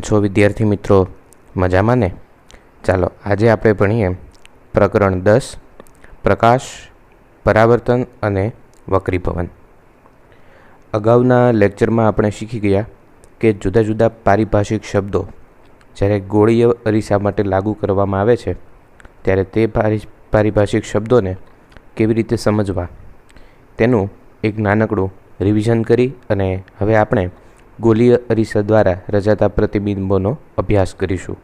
છો વિદ્યાર્થી મિત્રો? મજામાં ને? ચાલો આજે આપણે ભણીએ પ્રકરણ 10 પ્રકાશ, પરાવર્તન અને વક્રીભવન. અગાઉના લેક્ચરમાં આપણે શીખી ગયા કે જુદા જુદા પારિભાષિક શબ્દો જ્યારે ગોળીય અરીસા માટે લાગુ કરવામાં આવે છે ત્યારે તે પારિભાષિક શબ્દોને કેવી રીતે સમજવા તેનું એક નાનકડું રિવિઝન કરી અને હવે આપણે ગોળીય અરીસા દ્વારા રચાતા પ્રતિબિંબોનો અભ્યાસ કરીશું.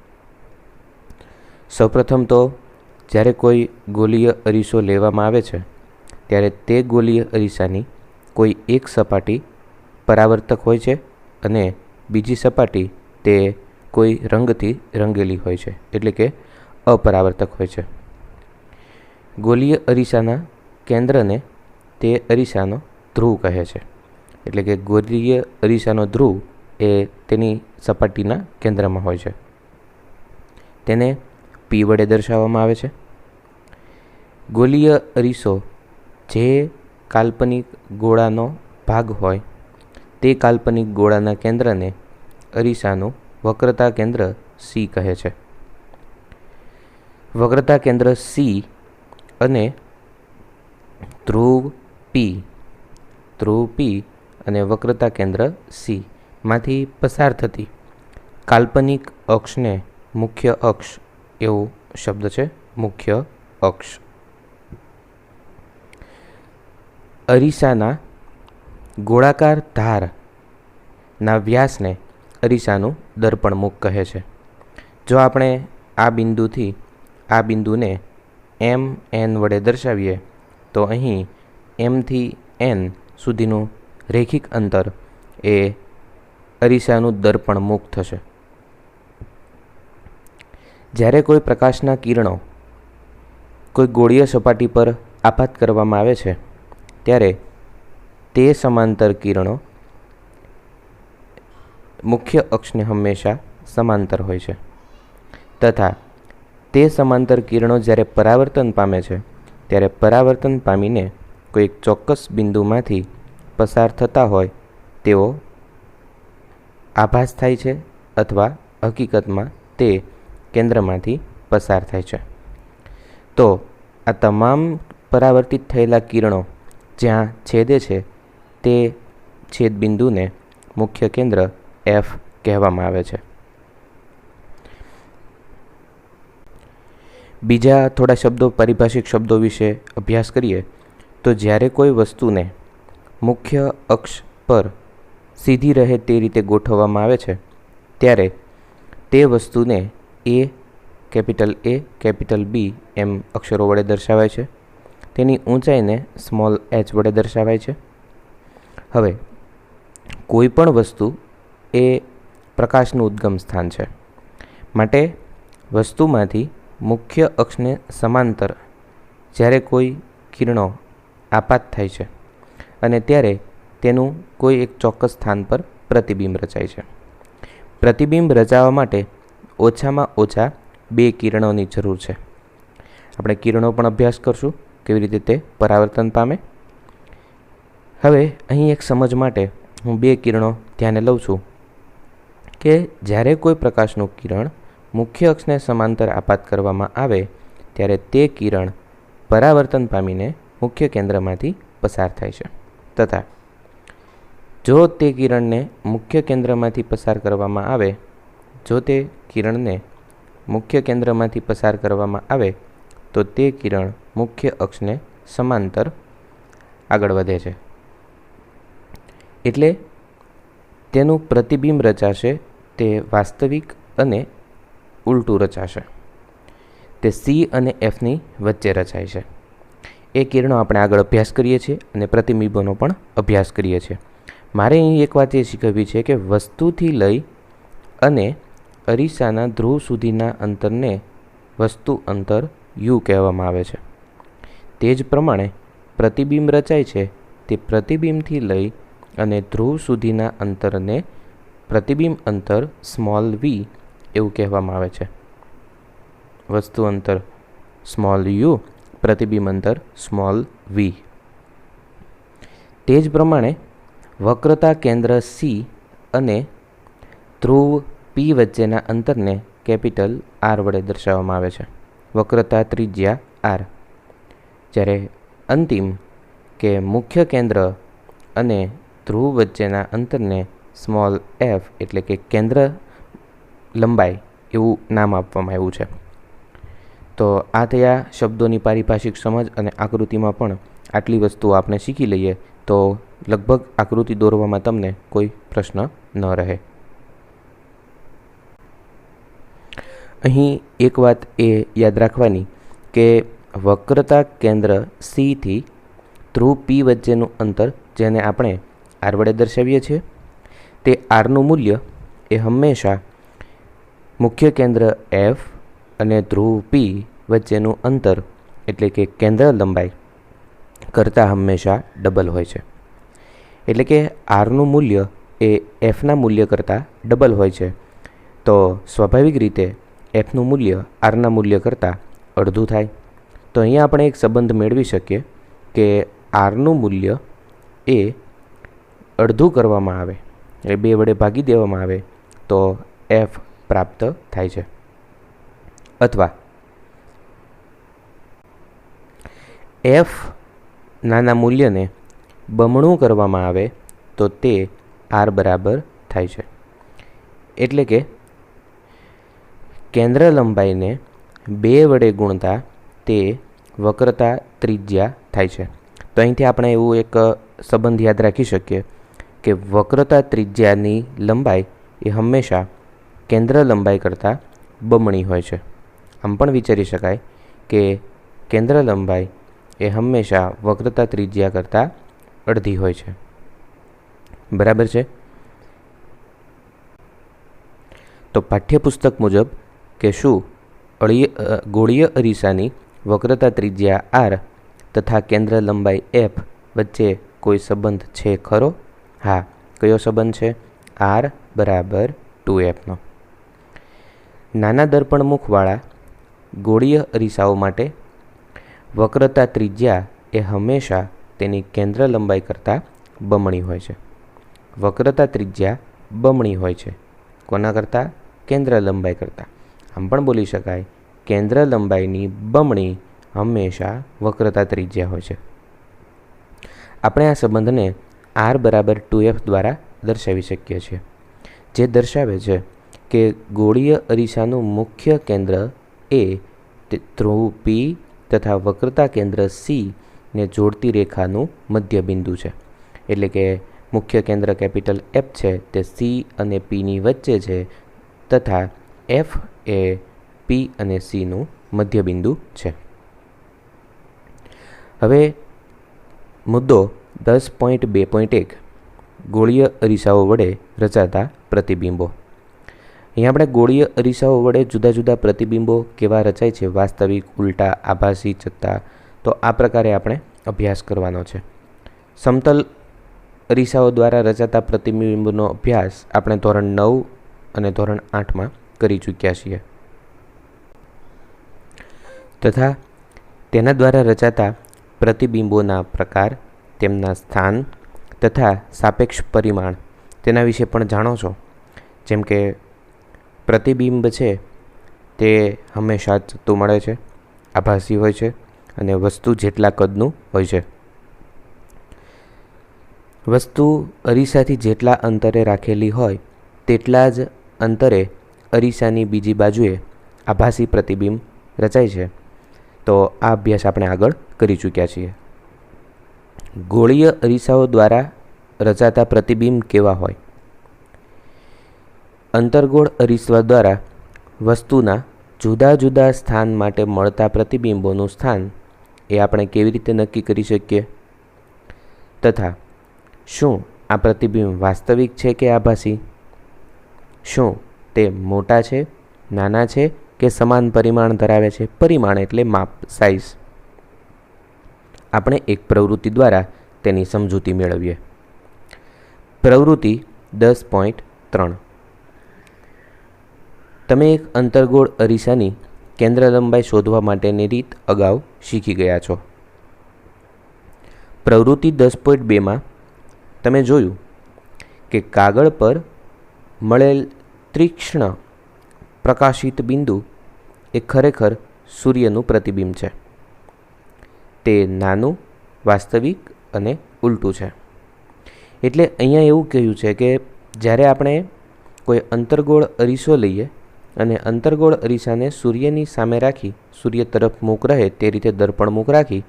સૌપ્રથમ તો જ્યારે કોઈ ગોળીય અરીસો લેવામાં આવે છે ત્યારે તે ગોળીય અરીસાની કોઈ એક સપાટી પરાવર્તક હોય છે અને બીજી સપાટી તે કોઈ રંગથી રંગેલી હોય છે, એટલે કે અપરાવર્તક હોય છે. ગોળીય અરીસાના કેન્દ્રને તે અરીસાનો ધ્રુવ કહે છે, એટલે કે ગોળીય અરીસાનો ધ્રુવ એ તેની સપાટીના કેન્દ્રમાં હોય છે. તેને P વડે દર્શાવવામાં આવે છે. ગોળીય અરીસો જે કાલ્પનિક ગોળાનો ભાગ હોય તે કાલ્પનિક ગોળાના કેન્દ્રને અરીસાનું વક્રતા કેન્દ્ર C કહે છે. વક્રતા કેન્દ્ર C અને ધ્રુવ P અને વક્રતા કેન્દ્ર C માંથી પસાર થતી કાલ્પનિક અક્ષને મુખ્ય અક્ષ એવો શબ્દ છે. મુખ્ય અક્ષ. અરીસાના ગોળાકાર ધારના વ્યાસને અરીસાનું દર્પણ મુખ કહે છે. જો આપણે આ બિંદુથી આ બિંદુને MN વડે દર્શાવીએ તો અહીં M થી N સુધીનું રેખિક અંતર એ અરીસાનું દર્પણ મુખ થશે. જ્યારે કોઈ પ્રકાશના કિરણો કોઈ ગોળીય સપાટી પર આપાત કરવામાં આવે છે ત્યારે તે સમાંતર કિરણો મુખ્ય અક્ષને હંમેશા સમાંતર હોય છે તથા તે સમાંતર કિરણો જ્યારે પરાવર્તન પામે છે ત્યારે પરાવર્તન પામીને કોઈ એક ચોક્કસ બિંદુમાંથી પસાર થતા હોય તેવો આભાસ થાય છે અથવા હકીકતમાં તે કેન્દ્રમાંથી પસાર થાય છે. તો આ તમામ પરાવર્તિત થયેલા કિરણો જ્યાં છેદે છે તે છેદ બિંદુને મુખ્ય કેન્દ્ર F કહેવામાં આવે છે. બીજા થોડા શબ્દો, પારિભાષિક શબ્દો વિશે અભ્યાસ કરીએ તો જ્યારે કોઈ વસ્તુને મુખ્ય અક્ષ પર સીધી રહે તે રીતે ગોઠવવામાં આવે છે ત્યારે તે વસ્તુને કેપિટલ B એમ અક્ષરો વડે દર્શાવાય છે. તેની ઊંચાઈને સ્મોલ h વડે દર્શાવાય છે. હવે કોઈ પણ વસ્તુ એ પ્રકાશનું ઉદ્ગમ સ્થાન છે, માટે વસ્તુમાંથી મુખ્ય અક્ષને સમાંતર જ્યારે કોઈ કિરણો આપાત થાય છે અને ત્યારે તેનું કોઈ એક ચોક્કસ સ્થાન પર પ્રતિબિંબ રચાય છે. પ્રતિબિંબ રચાવવા માટે ઓછામાં ઓછા 2 કિરણોની જરૂર છે. આપણે કિરણો પણ અભ્યાસ કરશું, કેવી રીતે તે પરાવર્તન પામે. હવે અહીં એક સમજ માટે હું 2 કિરણો ધ્યાને લઉં છું કે જ્યારે કોઈ પ્રકાશનું કિરણ મુખ્ય અક્ષને સમાંતર આપાત કરવામાં આવે ત્યારે તે કિરણ પરાવર્તન પામીને મુખ્ય કેન્દ્રમાંથી પસાર થાય છે તથા જો તે કિરણને મુખ્ય કેન્દ્રમાંથી પસાર કરવામાં આવે તો તે કિરણ મુખ્ય અક્ષને સમાંતર આગળ વધે છે, એટલે તેનું પ્રતિબિંબ રચાશે તે વાસ્તવિક અને ઉલટું રચાશે. તે C અને Fની વચ્ચે રચાય છે. એ કિરણો આપણે આગળ અભ્યાસ કરીએ છીએ અને પ્રતિબિંબોનો પણ અભ્યાસ કરીએ છીએ. મારે અહીં એક વાત એ શીખવવી છે કે વસ્તુથી લઈ અને અરીસાના ધ્રુવ સુધીના અંતરને વસ્તુ અંતર U કહેવામાં આવે છે. તે જ પ્રમાણે પ્રતિબિંબ રચાય છે તે પ્રતિબિંબથી લઈ અને ધ્રુવ સુધીના અંતરને પ્રતિબિંબ અંતર સ્મોલ v એવું કહેવામાં આવે છે. વસ્તુ અંતર સ્મોલ u, પ્રતિબિંબ અંતર સ્મોલ v. તે જ પ્રમાણે વક્રતા કેન્દ્ર C અને ધ્રુવ પી વચ્ચેના અંતરને કેપિટલ આર વડે દર્શાવવામાં આવે છે. વક્રતા ત્રિજ્યા આર. જ્યારે અંતિમ કે મુખ્ય કેન્દ્ર અને ધ્રુવ વચ્ચેના અંતરને સ્મોલ એફ એટલે કે કેન્દ્ર લંબાઈ એવું નામ આપવામાં આવ્યું છે. તો આ થયા શબ્દોની પારિભાષિક સમજ, અને આકૃતિમાં પણ આટલી વસ્તુઓ આપણે શીખી લઈએ તો લગભગ આકૃતિ દોરવામાં તમને કોઈ પ્રશ્ન ન રહે. અહીં એક વાત એ યાદ રાખવાની કે વક્રતા કેન્દ્ર સીથી ધ્રુવ પી વચ્ચેનું અંતર, જેને આપણે આર વડે દર્શાવીએ છીએ, તે આરનું મૂલ્ય એ હંમેશા મુખ્ય કેન્દ્ર એફ અને ધ્રુવ પી વચ્ચેનું અંતર એટલે કે કેન્દ્ર લંબાઈ કરતાં હંમેશા ડબલ હોય છે. એટલે કે આરનું મૂલ્ય એ એફના મૂલ્ય કરતાં ડબલ હોય છે. તો સ્વાભાવિક રીતે એફનું મૂલ્ય આરના મૂલ્ય કરતાં અડધું થાય. તો અહીંયા આપણે એક સંબંધ મેળવી શકીએ કે આરનું મૂલ્ય એ અડધું કરવામાં આવે, એ 2 વડે ભાગી દેવામાં આવે તો એફ પ્રાપ્ત થાય છે. અથવા એફ નાના મૂલ્યને બમણું કરવામાં આવે તો તે આર બરાબર થાય છે. એટલે કે કેન્દ્ર લંબાઈને 2 વડે ગુણતા તે વક્રતા ત્રિજ્યા થાય છે. તો અહીંથી આપણે એવું એક સંબંધ યાદ રાખી શકીએ કે વક્રતા ત્રિજ્યાની લંબાઈ એ હંમેશા કેન્દ્ર લંબાઈ કરતાં બમણી હોય છે. આમ પણ વિચારી શકાય કે કેન્દ્ર લંબાઈ એ હંમેશા વક્રતા ત્રિજ્યા કરતાં અડધી હોય છે. બરાબર છે. તો પાઠ્યપુસ્તક મુજબ કે શું ગોળીય અરીસાની વક્રતા ત્રિજ્યા આર તથા કેન્દ્ર લંબાઈ એફ વચ્ચે કોઈ સંબંધ છે ખરો? હા. કયો સંબંધ છે? આર બરાબર 2Fનો. નાના દર્પણ મુખવાળા ગોળીય અરીસાઓ માટે વક્રતા ત્રિજ્યા એ હંમેશા તેની કેન્દ્ર લંબાઈ કરતાં બમણી હોય છે. વક્રતા ત્રિજ્યા બમણી હોય છે. કોના કરતાં? કેન્દ્ર લંબાઈ કરતાં. આમ પણ બોલી શકાય કેન્દ્ર લંબાઈની બમણી હંમેશા વક્રતા ત્રિજ્યા હોય છે. આપણે આ સંબંધને આર બરાબર 2F દ્વારા દર્શાવી શકીએ છીએ, જે દર્શાવે છે કે ગોળીય અરીસાનું મુખ્ય કેન્દ્ર એ ધ્રુવ પી તથા વક્રતા કેન્દ્ર સી ને જોડતી રેખાનું મધ્યબિંદુ છે. એટલે કે મુખ્ય કેન્દ્ર કેપિટલ એફ છે તે સી અને પીની વચ્ચે છે, તથા એફ એ પી અને સીનું મધ્યબિંદુ છે. હવે મુદ્દો 10.2.1 ગોળીય અરીસાઓ વડે રચાતા પ્રતિબિંબો. અહીંયા આપણે ગોળીય અરીસાઓ વડે જુદા જુદા પ્રતિબિંબો કેવા રચાય છે, વાસ્તવિક, ઉલટા, આભાસી, ચત્તા, તો આ પ્રકારે આપણે અભ્યાસ કરવાનો છે. સમતલ અરીસાઓ દ્વારા રચાતા પ્રતિબિંબનો અભ્યાસ આપણે ધોરણ 9 અને ધોરણ 8માં કરી ચૂક્યા છીએ. તથા તેના દ્વારા રચાતા પ્રતિબિંબોના પ્રકાર, તેમના સ્થાન તથા સાપેક્ષ પરિમાણ તેના વિશે પણ જાણો છો. જેમ કે પ્રતિબિંબ છે તે હંમેશા ચત્તું મળે છે, આભાસી હોય છે અને વસ્તુ જેટલા કદનું હોય છે. વસ્તુ અરીસાથી જેટલા અંતરે રાખેલી હોય તેટલા જ અંતરે અરીસાની બીજી બાજુએ આભાસી પ્રતિબિંબ રચાય છે. તો આ અભ્યાસ આપણે આગળ કરી ચૂક્યા છીએ. ગોળીય અરીસાઓ દ્વારા રચાતા પ્રતિબિંબ કેવા હોય? અંતર્ગોળ અરીસા દ્વારા વસ્તુના જુદા જુદા સ્થાન માટે મળતા પ્રતિબિંબોનું સ્થાન એ આપણે કેવી રીતે નક્કી કરી શકીએ? તથા શું આ પ્રતિબિંબ વાસ્તવિક છે કે આભાસી? શું તે મોટા છે, નાના છે કે સમાન પરિમાણ ધરાવે છે? પરિમાણ એટલે માપ, સાઇઝ. આપણે એક પ્રવૃત્તિ દ્વારા તેની સમજૂતી મેળવીએ. પ્રવૃત્તિ 10.3. તમે એક અંતર્ગોળ અરીસાની કેન્દ્ર લંબાઈ શોધવા માટેની રીત અગાઉ શીખી ગયા છો. પ્રવૃત્તિ 10.2માં તમે જોયું કે કાગળ પર મળેલ તીક્ષ્ણ પ્રકાશિત બિંદુ એ ખરેખર સૂર્યનું પ્રતિબિંબ છે. તે નાનું, વાસ્તવિક અને ઉલટું છે. એટલે અહીંયા એવું કહ્યું છે કે જ્યારે આપણે કોઈ અંતર્ગોળ અરીસો લઈએ અને અંતર્ગોળ અરીસાને સૂર્યની સામે રાખી, સૂર્ય તરફ મુખ રહે તે રીતે દર્પણ મુખ રાખી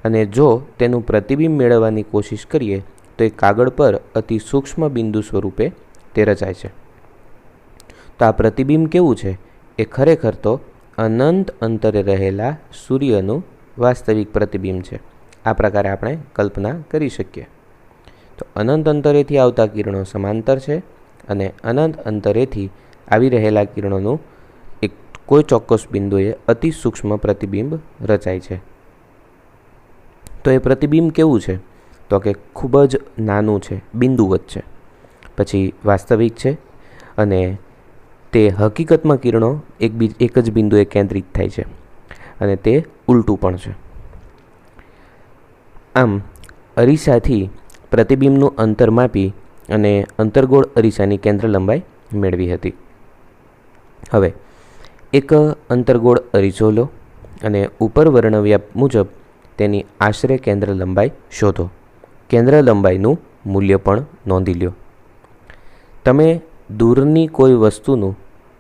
અને જો તેનું પ્રતિબિંબ મેળવવાની કોશિશ કરીએ તો એ કાગળ પર અતિ સૂક્ષ્મ બિંદુ સ્વરૂપે તે રચાય છે. તો આ પ્રતિબિંબ કેવું છે? એ ખરેખર તો અનંત અંતરે રહેલા સૂર્યનું વાસ્તવિક પ્રતિબિંબ છે. આ પ્રકારે આપણે કલ્પના કરી શકીએ. તો અનંત અંતરેથી આવતા કિરણો સમાંતર છે અને અનંત અંતરેથી આવી રહેલા કિરણોનું એક કોઈ ચોક્કસ બિંદુએ અતિ સૂક્ષ્મ પ્રતિબિંબ રચાય છે. તો એ પ્રતિબિંબ કેવું છે? તો કે ખૂબ જ નાનું છે, બિંદુવત છે, પછી વાસ્તવિક છે અને તે હકીકતમાં કિરણો એક જ બિંદુએ કેન્દ્રિત થાય છે અને તે ઉલટું પણ છે. આમ અરીસાથી પ્રતિબિંબનું અંતર માપી અને અંતર્ગોળ અરીસાની કેન્દ્ર લંબાઈ મેળવી હતી. હવે એક અંતર્ગોળ અરીસો લો અને ઉપર વર્ણવ્યા મુજબ તેની આશરે કેન્દ્ર લંબાઈ શોધો. કેન્દ્ર લંબાઈનું મૂલ્ય પણ નોંધી લ્યો. તમે દૂરની કોઈ વસ્તુનું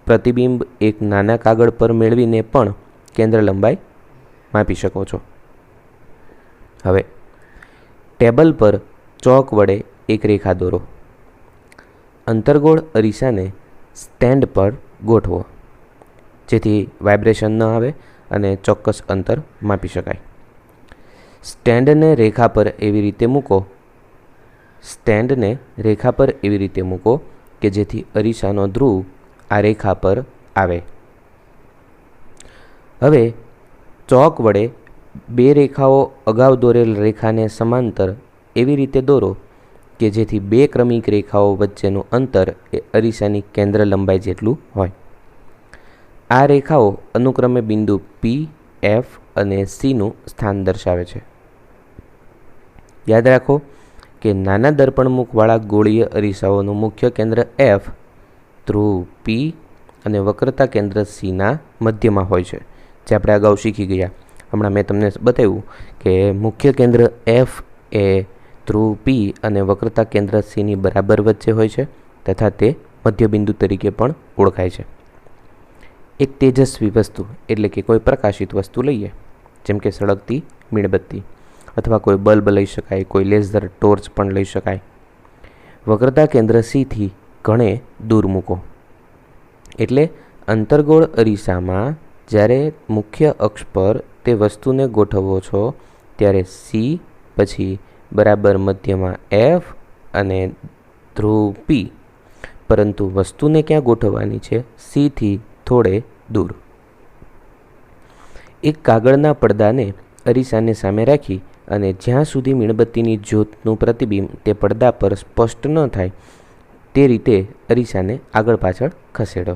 પ્રતિબિંબ એક નાના કાગળ પર મેળવીને પણ કેન્દ્ર લંબાઈ માપી શકો છો. હવે ટેબલ પર ચોક વડે એક રેખા દોરો. અંતર્ગોળ અરીસાને સ્ટેન્ડ પર ગોઠવો જેથી વાઇબ્રેશન ન આવે અને ચોક્કસ અંતર માપી શકાય. સ્ટેન્ડને રેખા પર એવી રીતે મૂકો કે જેથી અરીસાનો ધ્રુવ આ રેખા પર આવે. હવે ચોક વડે બે રેખાઓ અગાઉ દોરેલ રેખાને સમાંતર એવી રીતે દોરો કે જેથી બે ક્રમિક રેખાઓ વચ્ચેનું અંતર એ અરીસાની કેન્દ્ર લંબાઈ જેટલું હોય. આ રેખાઓ અનુક્રમે બિંદુ P, F અને Cનું સ્થાન દર્શાવે છે. યાદ રાખો કે નાના દર્પણમુખવાળા ગોળીય અરીસાઓનું મુખ્ય કેન્દ્ર F, ધ્રુવ P અને વક્રતા કેન્દ્ર Cના મધ્યમાં હોય છે, જે આપણે અગાઉ શીખી ગયા. હમણાં મેં તમને બતાવ્યું કે મુખ્ય કેન્દ્ર F એ ધ્રુવ P અને વક્રતા કેન્દ્ર Cની બરાબર વચ્ચે હોય છે તથા તે મધ્યબિંદુ તરીકે પણ ઓળખાય છે. એક તેજસ્વી વસ્તુ એટલે કે કોઈ પ્રકાશિત વસ્તુ લઈએ, જેમ કે સળગતી મીણબત્તી અથવા કોઈ બલ્બ લઈ શકાય, કોઈ લેઝર ટોર્ચ પણ લઈ શકાય. વક્રતા કેન્દ્ર Cથી ઘણે દૂર મૂકો. એટલે અંતર્ગોળ અરીસામાં જ્યારે મુખ્ય અક્ષ પર તે વસ્તુને ગોઠવો છો ત્યારે C, પછી બરાબર મધ્યમાં F અને ધ્રુવ P, પરંતુ વસ્તુને ક્યાં ગોઠવવાની છે? Cથી થોડે દૂર. એક કાગળના પડદાને અરીસાને સામે રાખી અને જ્યાં સુધી મીણબત્તીની જ્યોતનું પ્રતિબિંબ તે પડદા પર સ્પષ્ટ ન થાય તે રીતે અરીસાને આગળ પાછળ ખસેડો.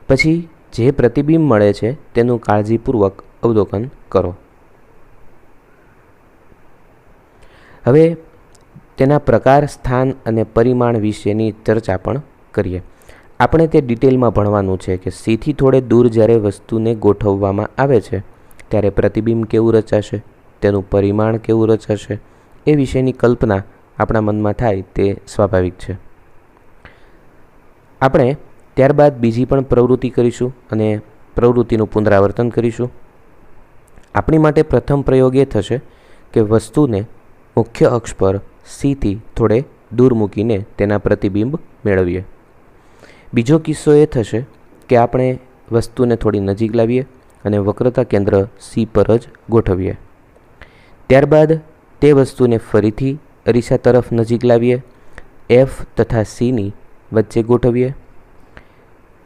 પછી જે પ્રતિબિંબ મળે છે તેનું કાળજીપૂર્વક અવલોકન કરો. હવે તેના પ્રકાર, સ્થાન અને પરિમાણ વિશેની ચર્ચા પણ કરીએ. આપણે તે ડિટેલમાં ભણવાનું છે કે Cથી થોડે દૂર જ્યારે વસ્તુને ગોઠવવામાં આવે છે ત્યારે પ્રતિબિંબ કેવું રચાશે, તેનું પરિમાણ કેવું રચાશે, એ વિશેની કલ્પના આપણા મનમાં થાય તે સ્વાભાવિક છે. આપણે ત્યારબાદ બીજી પણ પ્રવૃત્તિ કરીશું અને પ્રવૃત્તિનું પુનરાવર્તન કરીશું. આપણી માટે પ્રથમ પ્રયોગ એ થશે કે વસ્તુને મુખ્ય અક્ષ પર Cથી થોડે દૂર મૂકીને તેના પ્રતિબિંબ મેળવીએ. બીજો કિસ્સો એ થશે કે આપણે વસ્તુને થોડી નજીક લાવીએ અને વક્રતા કેન્દ્ર C પર જ ગોઠવીએ. ત્યારબાદ તે વસ્તુને ફરીથી અરીસા તરફ નજીક લાવીએ, F તથા Cની વચ્ચે ગોઠવીએ.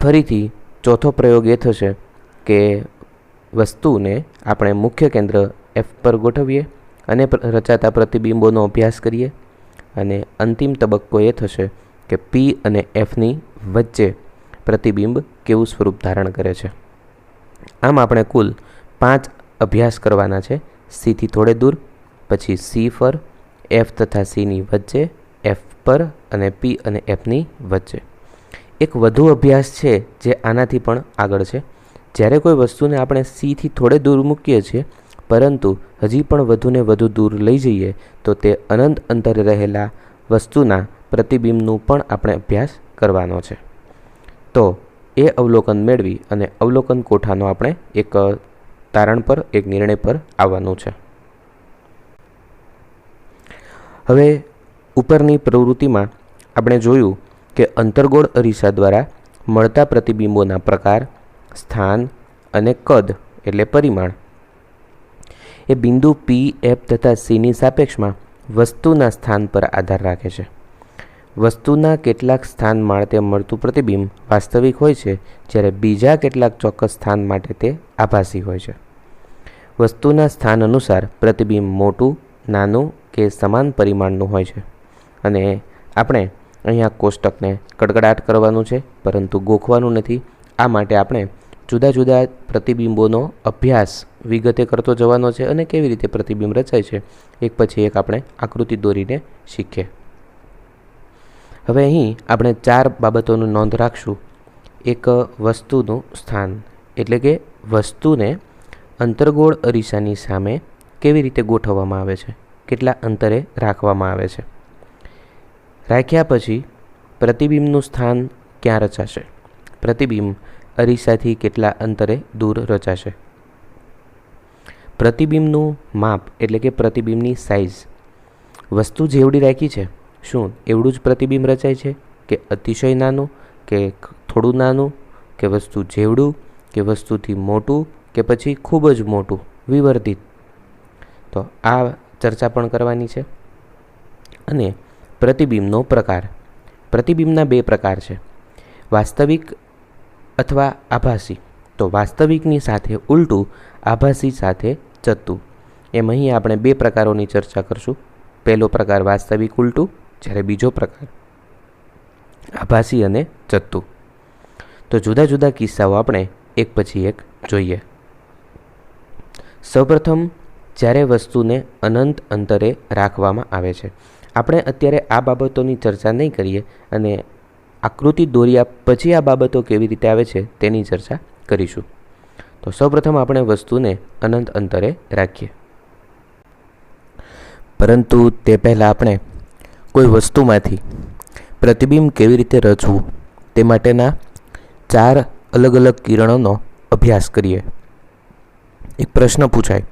ફરીથી ચોથો પ્રયોગ એ થશે કે વસ્તુને આપણે મુખ્ય કેન્દ્ર F પર ગોઠવીએ અને રચાતા પ્રતિબિંબોનો અભ્યાસ કરીએ. અને અંતિમ તબક્કો એ થશે કે P અને Fની વચ્ચે પ્રતિબિંબ કેવું સ્વરૂપ ધારણ કરે છે. આમ આપણે કુલ 5 અભ્યાસ કરવાના છે. Cથી થોડે દૂર, પછી C પર, F તથા Cની વચ્ચે, F પર અને P અને Fની વચ્ચે. એક વધુ અભ્યાસ છે જે આનાથી પણ આગળ છે. જ્યારે કોઈ વસ્તુને આપણે Cથી થોડે દૂર મૂકીએ છીએ પરંતુ હજી પણ વધુને વધુ દૂર લઈ જઈએ તો તે અનંત અંતરે રહેલા વસ્તુના પ્રતિબિંબનું પણ આપણે અભ્યાસ કરવાનો છે. તો એ અવલોકન મેળવી અને અવલોકન કોઠાનો આપણે એક તારણ પર, એક નિર્ણય પર આવવાનું છે. હવે ઉપરની પ્રવૃત્તિમાં આપણે જોયું કે અંતર્ગોળ અરીસા દ્વારા મળતા પ્રતિબિંબોના પ્રકાર, સ્થાન અને કદ એટલે પરિમાણ એ બિંદુ P, F તથા Cની સાપેક્ષમાં વસ્તુના સ્થાન પર આધાર રાખે છે. વસ્તુના કેટલાક સ્થાન માટે મળતું પ્રતિબિંબ વાસ્તવિક હોય છે, જ્યારે બીજા કેટલાક ચોક્કસ સ્થાન માટે તે આભાસી હોય છે. વસ્તુના સ્થાન અનુસાર પ્રતિબિંબ મોટું, નાનું કે સમાન પરિમાણનું હોય છે. અને આપણે અહીંયા કોષ્ટકને કડકડાટ કરવાનું છે, પરંતુ ગોખવાનું નથી. આ માટે આપણે જુદા જુદા પ્રતિબિંબોનો અભ્યાસ વિગતે કરતો જવાનો છે અને કેવી રીતે પ્રતિબિંબ રચાય છે એક પછી એક આપણે આકૃતિ દોરીને શીખીએ. હવે અહીં આપણે 4 બાબતોની નોંધ રાખશું. એક, વસ્તુનું સ્થાન એટલે કે વસ્તુને અંતર્ગોળ અરીસાની સામે કેવી રીતે ગોઠવવામાં આવે છે, કેટલા અંતરે રાખવામાં આવે છે. રાખ્યા પછી પ્રતિબિંબનું સ્થાન ક્યાં રચાશે, પ્રતિબિંબ અરીસાથી કેટલા અંતરે દૂર રચાશે. પ્રતિબિંબનું માપ એટલે કે પ્રતિબિંબની સાઇઝ, વસ્તુ જેવડી રાખી છે શું એવડું જ પ્રતિબિંબ રચાય છે કે અતિશય નાનું કે થોડું નાનું કે વસ્તુ જેવડું કે વસ્તુથી મોટું કે પછી ખૂબ જ મોટું વિવર્ધિત. તો આ ચર્ચા પણ કરવાની છે. અને પ્રતિબિંબનો પ્રકાર, પ્રતિબિંબના 2 પ્રકાર છે, વાસ્તવિક અથવા આભાસી. તો વાસ્તવિકની સાથે ઉલટું, આભાસી સાથે ચત્તું. એમ અહીં આપણે 2 પ્રકારોની ચર્ચા કરશું. પહેલો પ્રકાર વાસ્તવિક ઉલટું, જ્યારે બીજો પ્રકાર આભાસી અને ચત્તું. તો જુદા જુદા કિસ્સાઓ આપણે એક પછી એક જોઈએ. સૌપ્રથમ, જ્યારે વસ્તુને અનંત અંતરે રાખવામાં આવે છે. આપણે અત્યારે આ બાબતોની ચર્ચા નહીં કરીએ અને આકૃતિ દોર્યા પછી આ બાબતો કેવી રીતે આવે છે તેની ચર્ચા કરીશું. તો સૌપ્રથમ આપણે વસ્તુને અનંત અંતરે રાખીએ. પરંતુ તે પહેલાં આપણે કોઈ વસ્તુમાંથી પ્રતિબિંબ કેવી રીતે રચવું તે માટેના 4 અલગ અલગ કિરણોનો અભ્યાસ કરીએ. એક પ્રશ્ન પૂછાય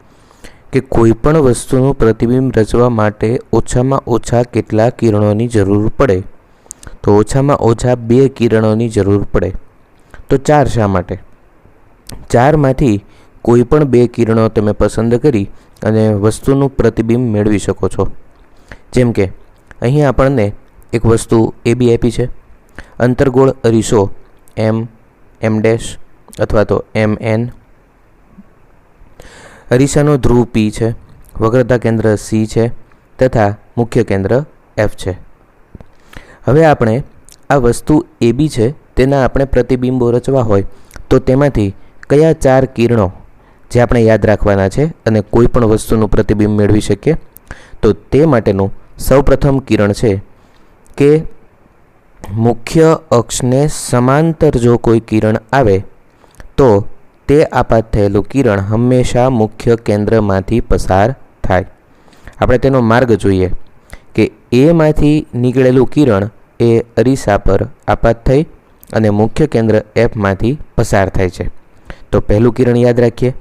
કે કોઈ પણ વસ્તુનું પ્રતિબિંબ રચવા માટે ઓછામાં ઓછા કેટલા કિરણોની જરૂર પડે? તો ઓછામાં ઓછા 2 કિરણોની જરૂર પડે. તો 4 શા માટે? 4માંથી કોઈ પણ 2 કિરણો તમે પસંદ કરી અને વસ્તુનું પ્રતિબિંબ મેળવી શકો છો. જેમ કે અહીં આપણને એક વસ્તુ AB આપી છે. અંતર્ગોળ અરીસો M, M' અથવા તો MN. અરીસાનો ધ્રુવ P છે, વક્રતા કેન્દ્ર C છે તથા મુખ્ય કેન્દ્ર F છે. હવે આપણે આ વસ્તુ AB છે તેના આપણે પ્રતિબિંબો રચવા હોય તો તેમાંથી કયા 4 કિરણો જે આપણે યાદ રાખવાના છે અને કોઈ પણ વસ્તુનું પ્રતિબિંબ મેળવી શકીએ? તો તે માટેનું સૌપ્રથમ કિરણ છે કે મુખ્ય અક્ષને સમાંતર જો કોઈ કિરણ આવે તો તે આપાત થયેલું કિરણ હંમેશા મુખ્ય કેન્દ્રમાંથી પસાર થાય. આપણે તેનો માર્ગ જોઈએ કે એમાંથી નીકળેલું કિરણ એ અરીસા પર આપાત થઈ અને મુખ્ય કેન્દ્ર Fમાંથી પસાર થાય છે. તો પહેલું કિરણ યાદ રાખીએ,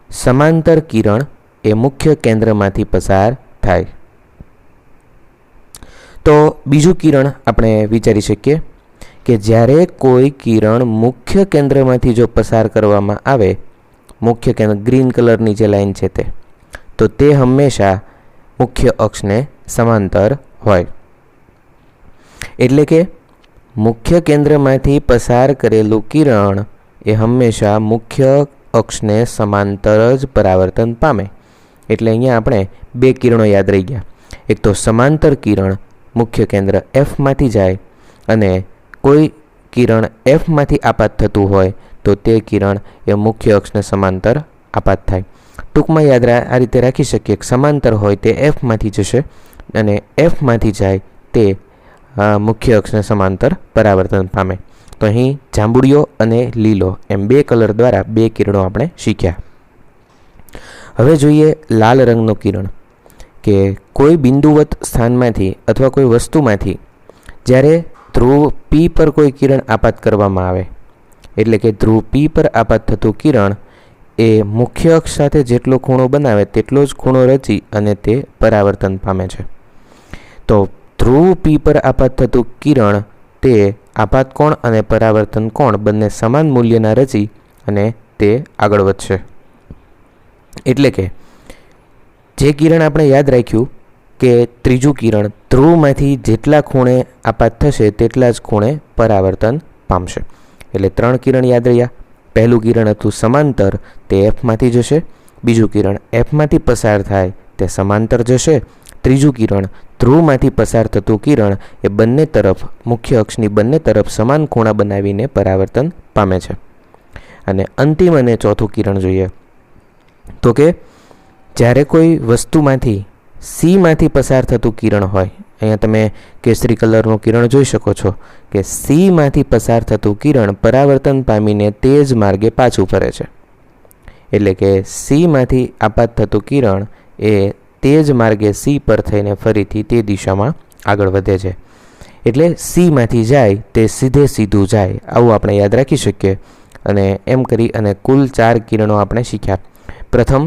સમાંતર કિરણ એ મુખ્ય કેન્દ્રમાંથી પસાર થાય. તો બીજું કિરણ આપણે વિચારી શકીએ કે જ્યારે કોઈ કિરણ મુખ્ય કેન્દ્રમાંથી જો પસાર કરવામાં આવે, મુખ્ય કેન્દ્ર ગ્રીન કલરની જે લાઈન છે તો તે હંમેશા મુખ્ય અક્ષને સમાંતર હોય. એટલે કે મુખ્ય કેન્દ્રમાંથી પસાર કરેલું કિરણ એ હંમેશા મુખ્ય અક્ષને સમાંતર જ પરાવર્તન પામે. એટલે અહીંયા આપણે 2 કિરણો યાદ રહી ગયા. એક તો સમાંતર કિરણ મુખ્ય કેન્દ્ર Fમાંથી જાય અને કોઈ કિરણ Fમાંથી આપાત થતું હોય તો તે કિરણ એ મુખ્ય અક્ષને સમાંતર આપાત થાય. ટૂંકમાં યાદ આ રીતે રાખી શકીએ કે સમાંતર હોય તે Fમાંથી જશે અને Fમાંથી જાય તે મુખ્ય અક્ષને સમાંતર પરાવર્તન પામે. તો અહીં જાંબુડિયો અને લીલો એમ બે કલર દ્વારા બે કિરણો આપણે શીખ્યા. હવે જોઈએ લાલ રંગનું કિરણ, કે કોઈ બિંદુવત સ્થાનમાંથી અથવા કોઈ વસ્તુમાંથી જ્યારે ધ્રુવ P પર કોઈ કિરણ આપાત કરવામાં આવે, એટલે કે ધ્રુવ P પર આપાત થતું કિરણ એ મુખ્ય અક્ષ સાથે જેટલો ખૂણો બનાવે તેટલો જ ખૂણો રચી અને તે પરાવર્તન પામે છે. તો ધ્રુવ P પર આપાત થતું કિરણ તે આપાત કોણ અને પરાવર્તન કોણ બંને સમાન મૂલ્યના રચી અને તે આગળ વધશે. એટલે કે જે કિરણ આપણે યાદ રાખ્યું કે ત્રીજું કિરણ ધ્રુવમાંથી જેટલા ખૂણે આપાત થશે તેટલા જ ખૂણે પરાવર્તન પામશે. એટલે 3 કિરણ યાદ રહ્યા. પહેલું કિરણ હતું સમાંતર, તે Fમાંથી જશે. બીજું કિરણ Fમાંથી પસાર થાય તે સમાંતર જશે. ત્રીજું કિરણ ધ્રુવમાંથી પસાર થતું કિરણ એ બંને તરફ મુખ્ય અક્ષની બંને તરફ સમાન ખૂણા બનાવીને પરાવર્તન પામે છે. અને અંતિમ અને ચોથું કિરણ જોઈએ તો કે જ્યારે કોઈ વસ્તુમાંથી Cમાંથી પસાર થતું કિરણ હોય, અહીંયા તમે કેસરી કલરનું કિરણ જોઈ શકો છો કે Cમાંથી પસાર થતું કિરણ પરાવર્તન પામીને તે જ માર્ગે પાછું ફરે છે. એટલે કે Cમાંથી આપાત થતું કિરણ એ તે જ માર્ગે C પર થઈને ફરીથી તે દિશામાં આગળ વધે છે. એટલે Cમાંથી જાય તે સીધું જાય, આવું આપણે યાદ રાખી શકીએ. અને એમ કરી અને કુલ 4 કિરણો આપણે શીખ્યા. પ્રથમ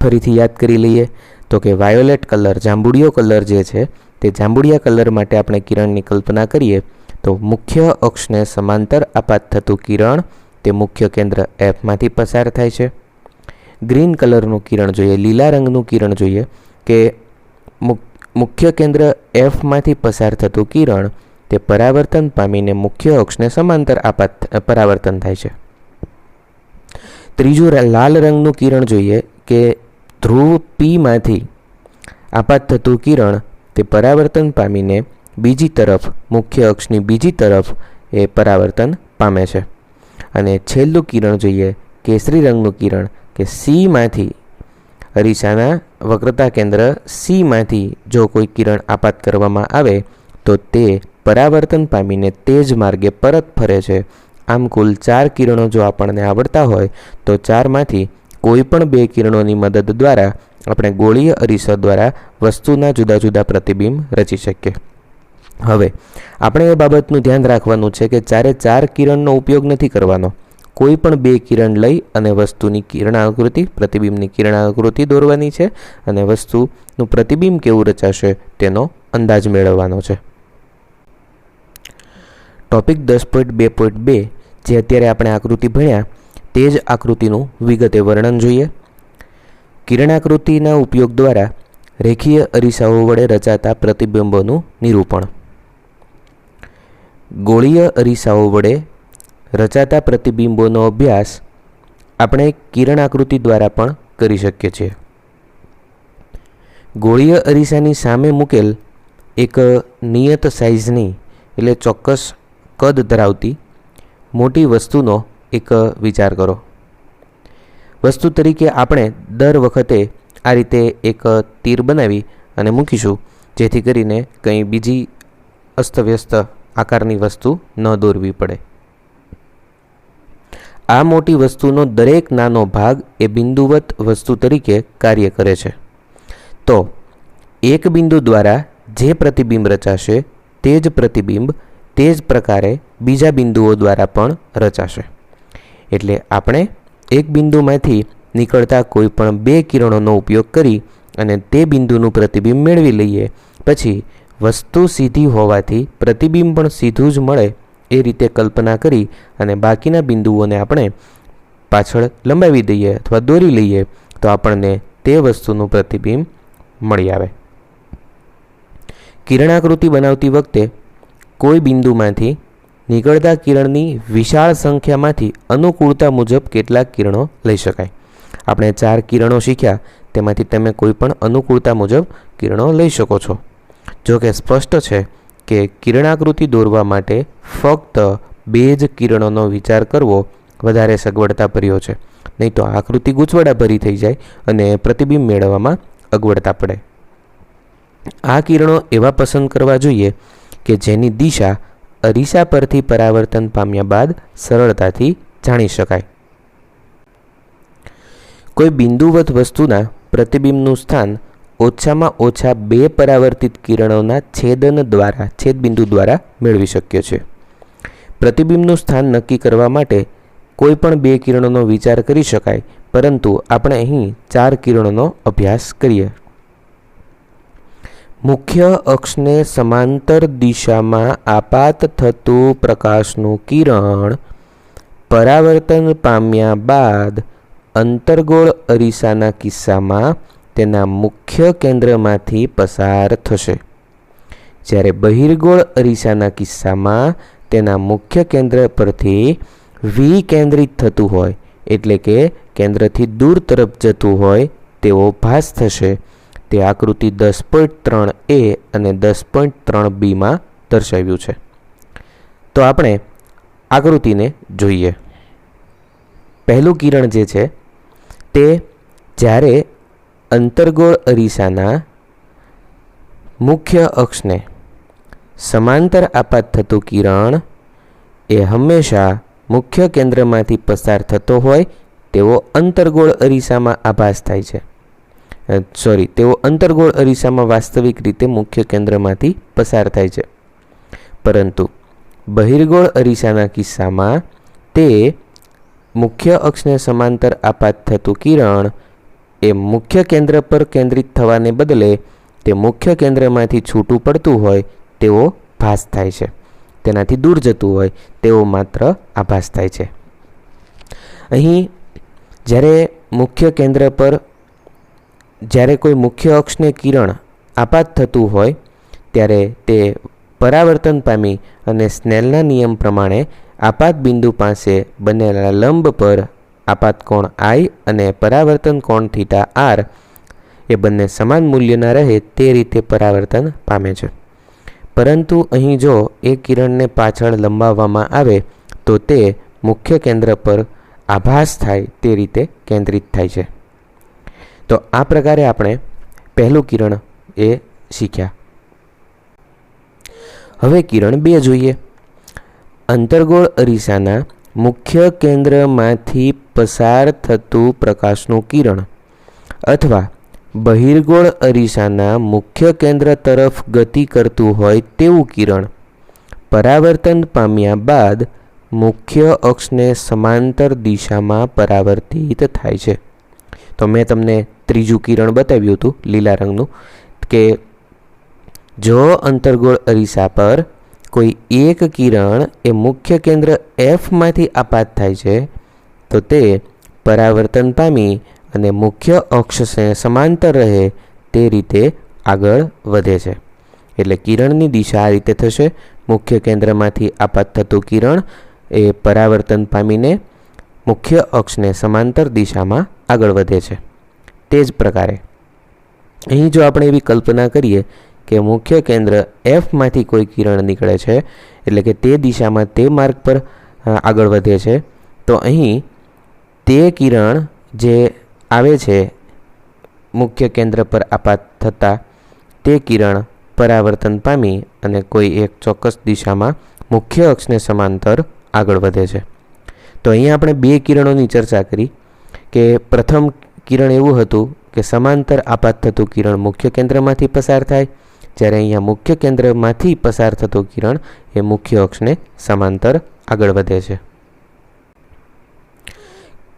ફરીથી યાદ કરી લઈએ તો કે વાયોલેટ કલર, જાંબુડિયો કલર જે છે તે જાંબુડિયા કલર માટે આપણે કિરણની કલ્પના કરીએ તો મુખ્ય અક્ષને સમાંતર આપાત થતું કિરણ તે મુખ્ય કેન્દ્ર Fમાંથી પસાર થાય છે. ગ્રીન કલરનું કિરણ જોઈએ, લીલા રંગનું કિરણ જોઈએ કે મુખ્ય કેન્દ્ર Fમાંથી પસાર થતું કિરણ તે પરાવર્તન પામીને મુખ્ય અક્ષને સમાંતર પરાવર્તન થાય છે. ત્રીજું લાલ રંગનું કિરણ જોઈએ કે ધ્રુવ Pમાંથી આપાત થતું કિરણ તે પરાવર્તન પામીને બીજી તરફ મુખ્ય અક્ષની બીજી તરફ એ પરાવર્તન પામે છે. અને છેલ્લું કિરણ જોઈએ કેસરી રંગનું કિરણ કે Cમાંથી અરીસાના વક્રતા કેન્દ્ર Cમાંથી જો કોઈ કિરણ આપાત કરવામાં આવે તો તે પરાવર્તન પામીને તે જ માર્ગે પરત ફરે છે. આમ કુલ 4 કિરણો જો આપણને આવડતા હોય તો 4માંથી કોઈ પણ 2 કિરણોની મદદ દ્વારા આપણે ગોળીય અરીસા દ્વારા વસ્તુના જુદા જુદા પ્રતિબિંબ રચી શકીએ. હવે આપણે એ બાબતનું ધ્યાન રાખવાનું છે કે 4 કિરણનો ઉપયોગ નથી કરવાનો. કોઈ પણ 2 કિરણ લઈ અને વસ્તુની કિરણાકૃતિ, પ્રતિબિંબની કિરણાકૃતિ દોરવાની છે અને વસ્તુનું પ્રતિબિંબ કેવું રચાશે તેનો અંદાજ મેળવવાનો છે. ટોપિક 10.2.2 જે અત્યારે આપણે આકૃતિ ભણ્યા તે જ આકૃતિનું વિગતે વર્ણન જોઈએ. કિરણાકૃતિના ઉપયોગ દ્વારા રેખીય અરીસાઓ વડે રચાતા પ્રતિબિંબોનું નિરૂપણ. ગોળીય અરીસાઓ વડે રચાતા પ્રતિબિંબોનો અભ્યાસ આપણે કિરણાકૃતિ દ્વારા પણ કરી શકીએ છીએ. ગોળીય અરીસાની સામે મૂકેલ એક નિયત સાઇઝની એટલે ચોક્કસ કદ ધરાવતી મોટી વસ્તુનો એક વિચાર કરો. વસ્તુ તરીકે આપણે દર વખતે આ રીતે એક તીર બનાવી અને મૂકીશું જેથી કરીને કંઈ બીજી અસ્તવ્યસ્ત આકારની વસ્તુ ન દોરવી પડે. આ મોટી વસ્તુનો દરેક નાનો ભાગ એ બિંદુવત વસ્તુ તરીકે કાર્ય કરે છે. તો એક બિંદુ દ્વારા જે પ્રતિબિંબ રચાશે તે જ પ્રતિબિંબ તે જ પ્રકારે બીજા બિંદુઓ દ્વારા પણ રચાશે. એટલે આપણે એક બિંદુમાંથી નીકળતા કોઈ પણ 2 કિરણોનો ઉપયોગ કરી અને તે બિંદુનું પ્રતિબિંબ મેળવી લઈએ. પછી વસ્તુ સીધી હોવાથી પ્રતિબિંબ પણ સીધું જ મળે એ રીતે કલ્પના કરી અને બાકીના બિંદુઓને આપણે પાછળ લંબાવી દઈએ અથવા દોરી લઈએ તો આપણને તે વસ્તુનું પ્રતિબિંબ મળી આવે. કિરણાકૃતિ બનાવતી વખતે કોઈ બિંદુમાંથી નીકળતા કિરણની વિશાળ સંખ્યામાંથી અનુકૂળતા મુજબ કેટલાક કિરણો લઈ શકાય. આપણે 4 કિરણો શીખ્યા તેમાંથી તમે કોઈ પણ અનુકૂળતા મુજબ કિરણો લઈ શકો છો. જો કે સ્પષ્ટ છે કે કિરણાકૃતિ દોરવા માટે ફક્ત 2 જ કિરણોનો વિચાર કરવો વધારે સગવડતાભર્યો છે. નહીં તો આકૃતિ ગૂંચવડાભરી થઈ જાય અને પ્રતિબિંબ મેળવવામાં અગવડતા પડે. આ કિરણો એવા પસંદ કરવા જોઈએ કે જેની દિશા અરીસા પરથી પરાવર્તન પામ્યા બાદ સરળતાથી જાણી શકાય. કોઈ બિંદુવત વસ્તુના પ્રતિબિંબનું સ્થાન ઓછામાં ઓછા 2 પરાવર્તિત કિરણોના છેદબિંદુ દ્વારા મેળવી શક્ય છે. પ્રતિબિંબનું સ્થાન નક્કી કરવા માટે કોઈ પણ 2 કિરણોનો વિચાર કરી શકાય, પરંતુ આપણે અહીં 4 કિરણોનો અભ્યાસ કરીએ. મુખ્ય અક્ષને સમાંતર દિશામાં આપાત થતું પ્રકાશનું કિરણ પરાવર્તન પામ્યા બાદ અંતર્ગોળ અરીસાના કિસ્સામાં તેના મુખ્ય કેન્દ્રમાંથી પસાર થશે, જ્યારે બહિર્ગોળ અરીસાના કિસ્સામાં તેના મુખ્ય કેન્દ્ર પરથી વિકેન્દ્રિત થતું હોય, એટલે કે કેન્દ્રથી દૂર તરફ જતું હોય તેવો ભાસ થશે. તે આકૃતિ 10.3a અને 10.3b માં દર્શાવ્યું છે. તો આપણે આકૃતિને જોઈએ. પહેલું કિરણ જે છે તે જ્યારે અંતર્ગોળ અરીસાના મુખ્ય અક્ષને સમાંતર આપાત થતું કિરણ એ હંમેશા મુખ્ય કેન્દ્રમાંથી પસાર થતો હોય તેવો અંતર્ગોળ અરીસામાં આભાસ થાય છે. તેવો અંતર્ગોળ અરીસામાં વાસ્તવિક રીતે મુખ્ય કેન્દ્રમાંથી પસાર થાય છે. પરંતુ બહિર્ગોળ અરીસાના કિસ્સામાં તે મુખ્ય અક્ષને સમાંતર આપાત થતું કિરણ એ મુખ્ય કેન્દ્ર પર કેન્દ્રિત થવાને બદલે તે મુખ્ય કેન્દ્રમાંથી છૂટું પડતું હોય તેવો ભાસ થાય છે. તેનાથી દૂર જતું હોય તેવો માત્ર આભાસ થાય છે. અહીં જ્યારે કોઈ મુખ્ય અક્ષને કિરણ આપાત થતું હોય ત્યારે તે પરાવર્તન પામી અને સ્નેલના નિયમ પ્રમાણે આપાત બિંદુ પાસે બનેલા લંબ પર આપાત કોણ I અને પરાવર્તન કોણ θr એ બંને સમાન મૂલ્યના રહે તે રીતે પરાવર્તન પામે છે. પરંતુ અહીં જો એ કિરણને પાછળ લંબાવવામાં આવે તો તે મુખ્ય કેન્દ્ર પર આભાસ થાય તે રીતે કેન્દ્રિત થાય છે. તો આ પ્રકારે આપણે પહેલું કિરણ એ શીખ્યા. હવે કિરણ 2 જોઈએ. અંતર્ગોળ અરીસાના મુખ્ય કેન્દ્રમાંથી પસાર થતું પ્રકાશનું કિરણ અથવા બહિર્ગોળ અરીસાના મુખ્ય કેન્દ્ર તરફ ગતિ કરતું હોય તેવું કિરણ પરાવર્તન પામ્યા બાદ મુખ્ય અક્ષને સમાંતર દિશામાં પરાવર્તિત થાય છે. તો મેં તમને ત્રીજું કિરણ બતાવ્યું હતું લીલા રંગનું, કે જો અંતર્ગોળ અરીસા પર કોઈ એક કિરણ એ મુખ્ય કેન્દ્ર Fમાંથી આપાત થાય છે તો તે પરાવર્તન પામી અને મુખ્ય અક્ષને સમાંતર રહે તે રીતે આગળ વધે છે. એટલે કિરણની દિશા આ રીતે થશે. મુખ્ય કેન્દ્રમાંથી આપાત થતું કિરણ એ પરાવર્તન પામીને મુખ્ય અક્ષને સમાંતર દિશામાં આગળ વધે છે. તે જ પ્રકારે અહીં જો આપણે એવી કલ્પના કરીએ કે મુખ્ય કેન્દ્ર Fમાંથી કોઈ કિરણ નીકળે છે, એટલે કે તે દિશામાં તે માર્ગ પર આગળ વધે છે, તો અહીં તે કિરણ જે આવે છે મુખ્ય કેન્દ્ર પર આપાત થતાં તે કિરણ પરાવર્તન પામી અને કોઈ એક ચોક્કસ દિશામાં મુખ્ય અક્ષને સમાંતર આગળ વધે છે. તો અહીંયા આપણે 2 કિરણોની ચર્ચા કરી કે પ્રથમ કિરણ એવું હતું કે સમાંતર આપાત થતું કિરણ મુખ્ય કેન્દ્રમાંથી પસાર થાય, જ્યારે અહીંયા મુખ્ય કેન્દ્રમાંથી પસાર થતું કિરણ એ મુખ્ય અક્ષને સમાંતર આગળ વધે છે.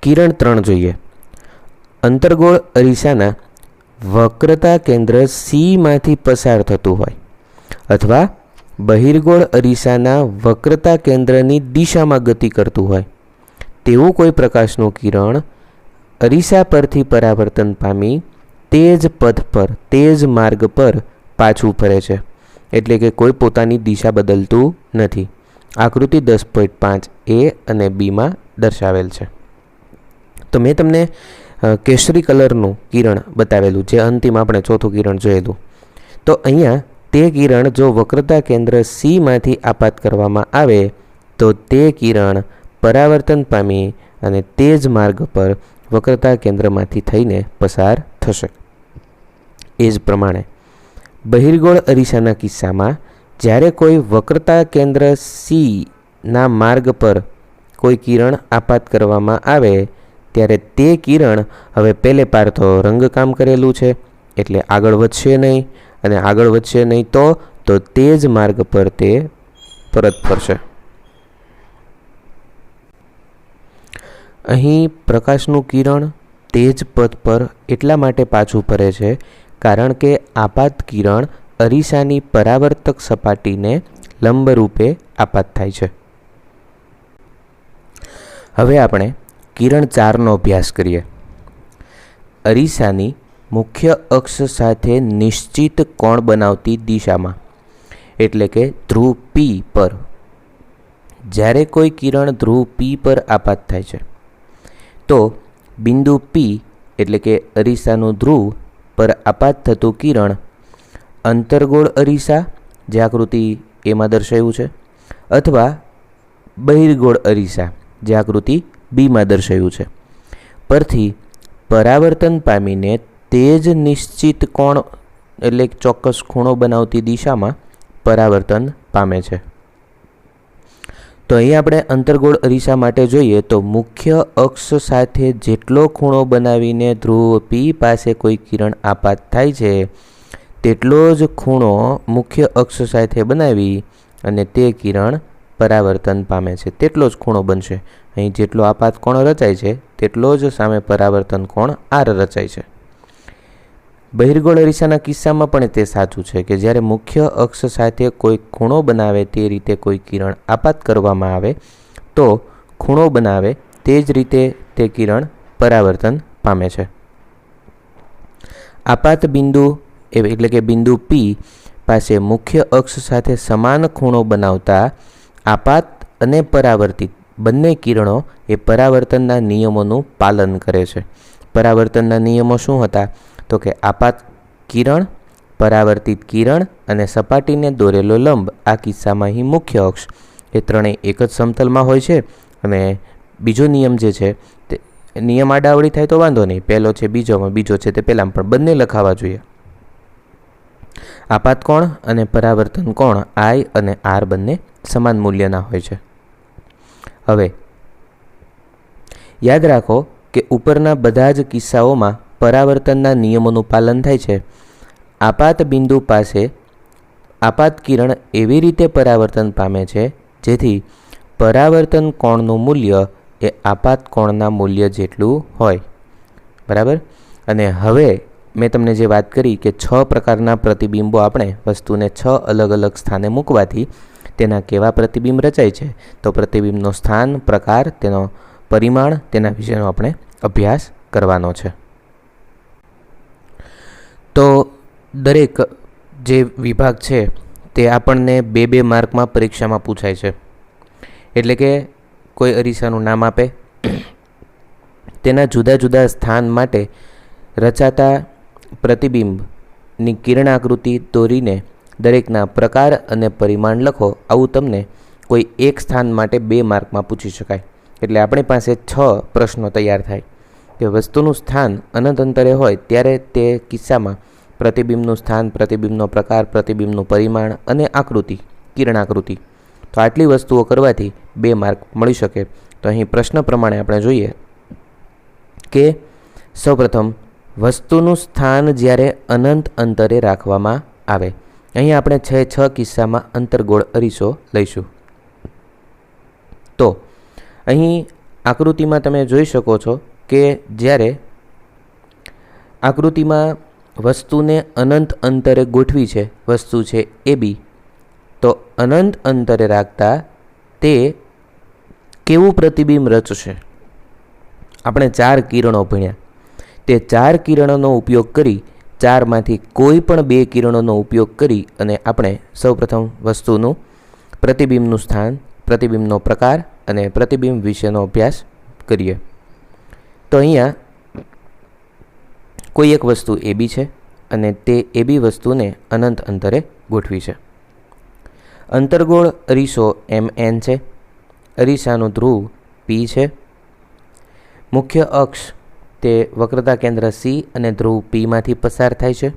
કિરણ 3 જોઈએ. અંતર્ગોળ અરીસાના વક્રતા કેન્દ્ર Cમાંથી પસાર થતું હોય અથવા બહિર્ગોળ અરીસાના વક્રતા કેન્દ્રની દિશામાં ગતિ કરતું હોય તેવું કોઈ પ્રકાશનું કિરણ અરીસા પરથી પરાવર્તન પામી તે જ પથ પર, તે જ માર્ગ પર પાછું ફરે છે. એટલે કે કોઈ પોતાની દિશા બદલતું નથી. આકૃતિ 10.5a અને b માં દર્શાવેલ છે. તો મેં તમને કેસરી કલરનું કિરણ બતાવેલું, જે અંતિમ આપણે ચોથું કિરણ જોયેલું. તો અહીંયા તે કિરણ જો વક્રતા કેન્દ્ર Cમાંથી આપાત કરવામાં આવે તો તે કિરણ પરાવર્તન પામી અને તે જ માર્ગ પર વક્રતા કેન્દ્રમાંથી થઈને પસાર થશે. એ જ પ્રમાણે બહિર્ગોળ અરીસાના કિસ્સામાં જ્યારે કોઈ વક્રતા કેન્દ્ર સીના માર્ગ પર કોઈ કિરણ આપાત કરવામાં આવે ત્યારે તે કિરણ હવે પહેલે પાર તો રંગકામ કરેલું છે એટલે આગળ વધશે નહીં, અને આગળ વધશે નહીં તો તે જ માર્ગ પર તે પરત ફરશે. અહીં પ્રકાશનું કિરણ તે જ પથ પર એટલા માટે પાછું ફરે છે કારણ કે આપાત કિરણ અરીસાની પરાવર્તક સપાટીને લંબરૂપે આપાત થાય છે. હવે આપણે કિરણ 4નો અભ્યાસ કરીએ. અરીસાની મુખ્ય અક્ષ સાથે નિશ્ચિત કોણ બનાવતી દિશામાં એટલે કે ધ્રુવ P પર જ્યારે કોઈ કિરણ ધ્રુવ P પર આપાત થાય છે તો બિંદુ P એટલે કે અરીસાનું ધ્રુવ પર આપાત થતું કિરણ અંતર્ગોળ અરીસા જે આકૃતિ એમાં દર્શાવ્યું છે અથવા બહિર્ગોળ અરીસા જે આકૃતિ બીમાં દર્શાવ્યું છે પરથી પરાવર્તન પામીને તે જ નિશ્ચિત કોણ એટલે ચોક્કસ ખૂણો બનાવતી દિશામાં પરાવર્તન પામે છે. તો અહીં આપણે અંતર્ગોળ અરીસા માટે જોઈએ તો મુખ્ય અક્ષ સાથે જેટલો ખૂણો બનાવીને ધ્રુવ P પાસે કોઈ કિરણ આપાત થાય છે તેટલો જ ખૂણો મુખ્ય અક્ષ સાથે બનાવી અને તે કિરણ પરાવર્તન પામે છે તેટલો જ ખૂણો બનશે. અહીં જેટલો આપાત કોણ રચાય છે તેટલો જ સામે પરાવર્તન કોણ R રચાય છે. બહિર્ગોળ અરીસાના કિસ્સામાં પણ તે સાચું છે કે જ્યારે મુખ્ય અક્ષ સાથે કોઈ ખૂણો બનાવે તે રીતે કોઈ કિરણ આપાત કરવામાં આવે તો ખૂણો બનાવે તે જ રીતે તે કિરણ પરાવર્તન પામે છે. આપાત બિંદુ એટલે કે બિંદુ P પાસે મુખ્ય અક્ષ સાથે સમાન ખૂણો બનાવતા આપાત અને પરાવર્તિત બંને કિરણો એ પરાવર્તનના નિયમોનું પાલન કરે છે. પરાવર્તનના નિયમો શું હતા? તો કે આપાત કિરણ, પરાવર્તિત કિરણ અને સપાટીને દોરેલો લંબ. આ કિસ્સામાં અહીં મુખ્ય અક્ષ એ ત્રણેય એક જ સમતલમાં હોય છે. અને બીજો નિયમ જે છે તે નિયમ આડાવડી થાય તો વાંધો નહીં, પહેલો છે બીજોમાં, બીજો છે તે પહેલામાં, પણ બંને લખાવા જોઈએ. આપાત કોણ અને પરાવર્તન કોણ I અને R બંને સમાન મૂલ્યના હોય છે. હવે યાદ રાખો કે ઉપરના બધા જ કિસ્સાઓમાં પરાવર્તનના નિયમોનું પાલન થાય છે. આપાત બિંદુ પાસે આપાત કિરણ એવી રીતે પરાવર્તન પામે છે જેથી પરાવર્તન કોણનું મૂલ્ય એ આપાત કોણના મૂલ્ય જેટલું હોય. બરાબર. અને હવે મેં તમને જે વાત કરી કે 6 પ્રકારના પ્રતિબિંબો આપણે વસ્તુને 6 અલગ અલગ સ્થાને મૂકવાથી તેના કેવા પ્રતિબિંબ રચાય છે, તો પ્રતિબિંબનો સ્થાન, પ્રકાર, તેનો પરિમાણ, તેના વિશેનો આપણે અભ્યાસ કરવાનો છે. તો દરેક જે વિભાગ છે તે આપણને 2-2 માર્કમાં પરીક્ષામાં પૂછાય છે. એટલે કે કોઈ અરીસાનું નામ આપે, તેના જુદા જુદા સ્થાન માટે રચાતા પ્રતિબિંબની કિરણાકૃતિ દોરીને દરેકના પ્રકાર અને પરિમાણ લખો. આવું તમને કોઈ એક સ્થાન માટે 2 માર્કમાં પૂછી શકાય. એટલે આપણી પાસે 6 પ્રશ્નો તૈયાર થાય કે વસ્તુનું સ્થાન અનંત અંતરે હોય ત્યારે તે કિસ્સામાં પ્રતિબિંબનું સ્થાન, પ્રતિબિંબનો પ્રકાર, પ્રતિબિંબનું પરિમાણ અને આકૃતિ, કિરણાકૃતિ. તો આટલી વસ્તુઓ કરવાથી 2 માર્ક મળી શકે. તો અહીં પ્રશ્ન પ્રમાણે આપણે જોઈએ કે સૌપ્રથમ વસ્તુનું સ્થાન જ્યારે અનંત અંતરે રાખવામાં આવે. અહીં આપણે 6 કિસ્સામાં અંતર્ગોળ અરીસો લઈશું. તો અહીં આકૃતિમાં તમે જોઈ શકો છો કે જ્યારે આકૃતિમાં વસ્તુને અનંત અંતરે ગોઠવી છે, વસ્તુ છે AB, તો અનંત અંતરે રાખતા તે કેવું પ્રતિબિંબ રચશે? આપણે 4 કિરણો ભણ્યા. તે 4 કિરણોનો ઉપયોગ કરી 4માંથી કોઈ પણ 2 કિરણોનો ઉપયોગ કરી અને આપણે સૌપ્રથમ વસ્તુનું પ્રતિબિંબનું સ્થાન, પ્રતિબિંબનો પ્રકાર અને પ્રતિબિંબ વિશેનો અભ્યાસ કરીએ. તો અહીંયા કોઈ એક વસ્તુ AB છે અને તે AB વસ્તુને અનંત અંતરે ગોઠવી છે. અંતર્ગોળ અરીસો MN છે. અરીસાનું ધ્રુવ P છે. મુખ્ય અક્ષ તે વક્રતા કેન્દ્ર C અને ધ્રુવ P માંથી પસાર થાય છે.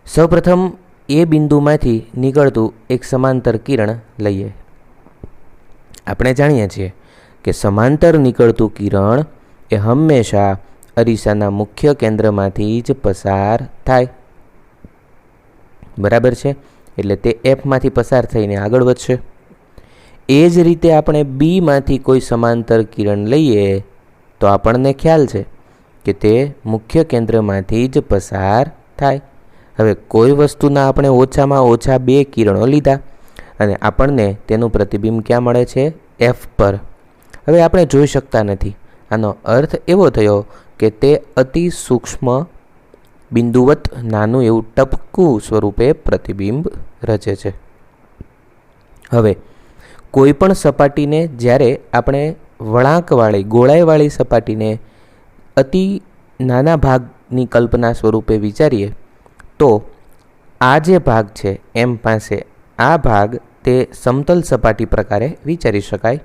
સૌપ્રથમ એ બિંદુમાંથી નીકળતું એક સમાંતર કિરણ લઈએ. આપણે જાણીએ છીએ કે સમાંતર નીકળતું કિરણ એ હંમેશા અરીસાના મુખ્ય કેન્દ્રમાંથી જ પસાર થાય. બરાબર છે? એટલે તે એફમાંથી પસાર થઈને આગળ વધશે. એ જ રીતે આપણે બીમાંથી કોઈ સમાંતર કિરણ લઈએ તો આપણને ખ્યાલ છે કે તે મુખ્ય કેન્દ્રમાંથી જ પસાર થાય. હવે કોઈ વસ્તુના આપણે ઓછામાં ઓછા 2 કિરણો લીધા અને આપણને તેનું પ્રતિબિંબ ક્યાં મળે છે? એફ પર. હવે આપણે જોઈ શકતા નથી. આનો અર્થ એવો થયો કે તે અતિ સૂક્ષ્મ બિંદુવત નાનું એવું ટપકું સ્વરૂપે પ્રતિબિંબ રચે છે. હવે કોઈ પણ સપાટીને જ્યારે આપણે વળાંકવાળી ગોળાઈવાળી સપાટીને અતિ નાના ભાગની કલ્પના સ્વરૂપે વિચારીએ તો આ જે ભાગ છે એમ પાસે આ ભાગ તે સમતલ સપાટી પ્રકારે વિચારી શકાય.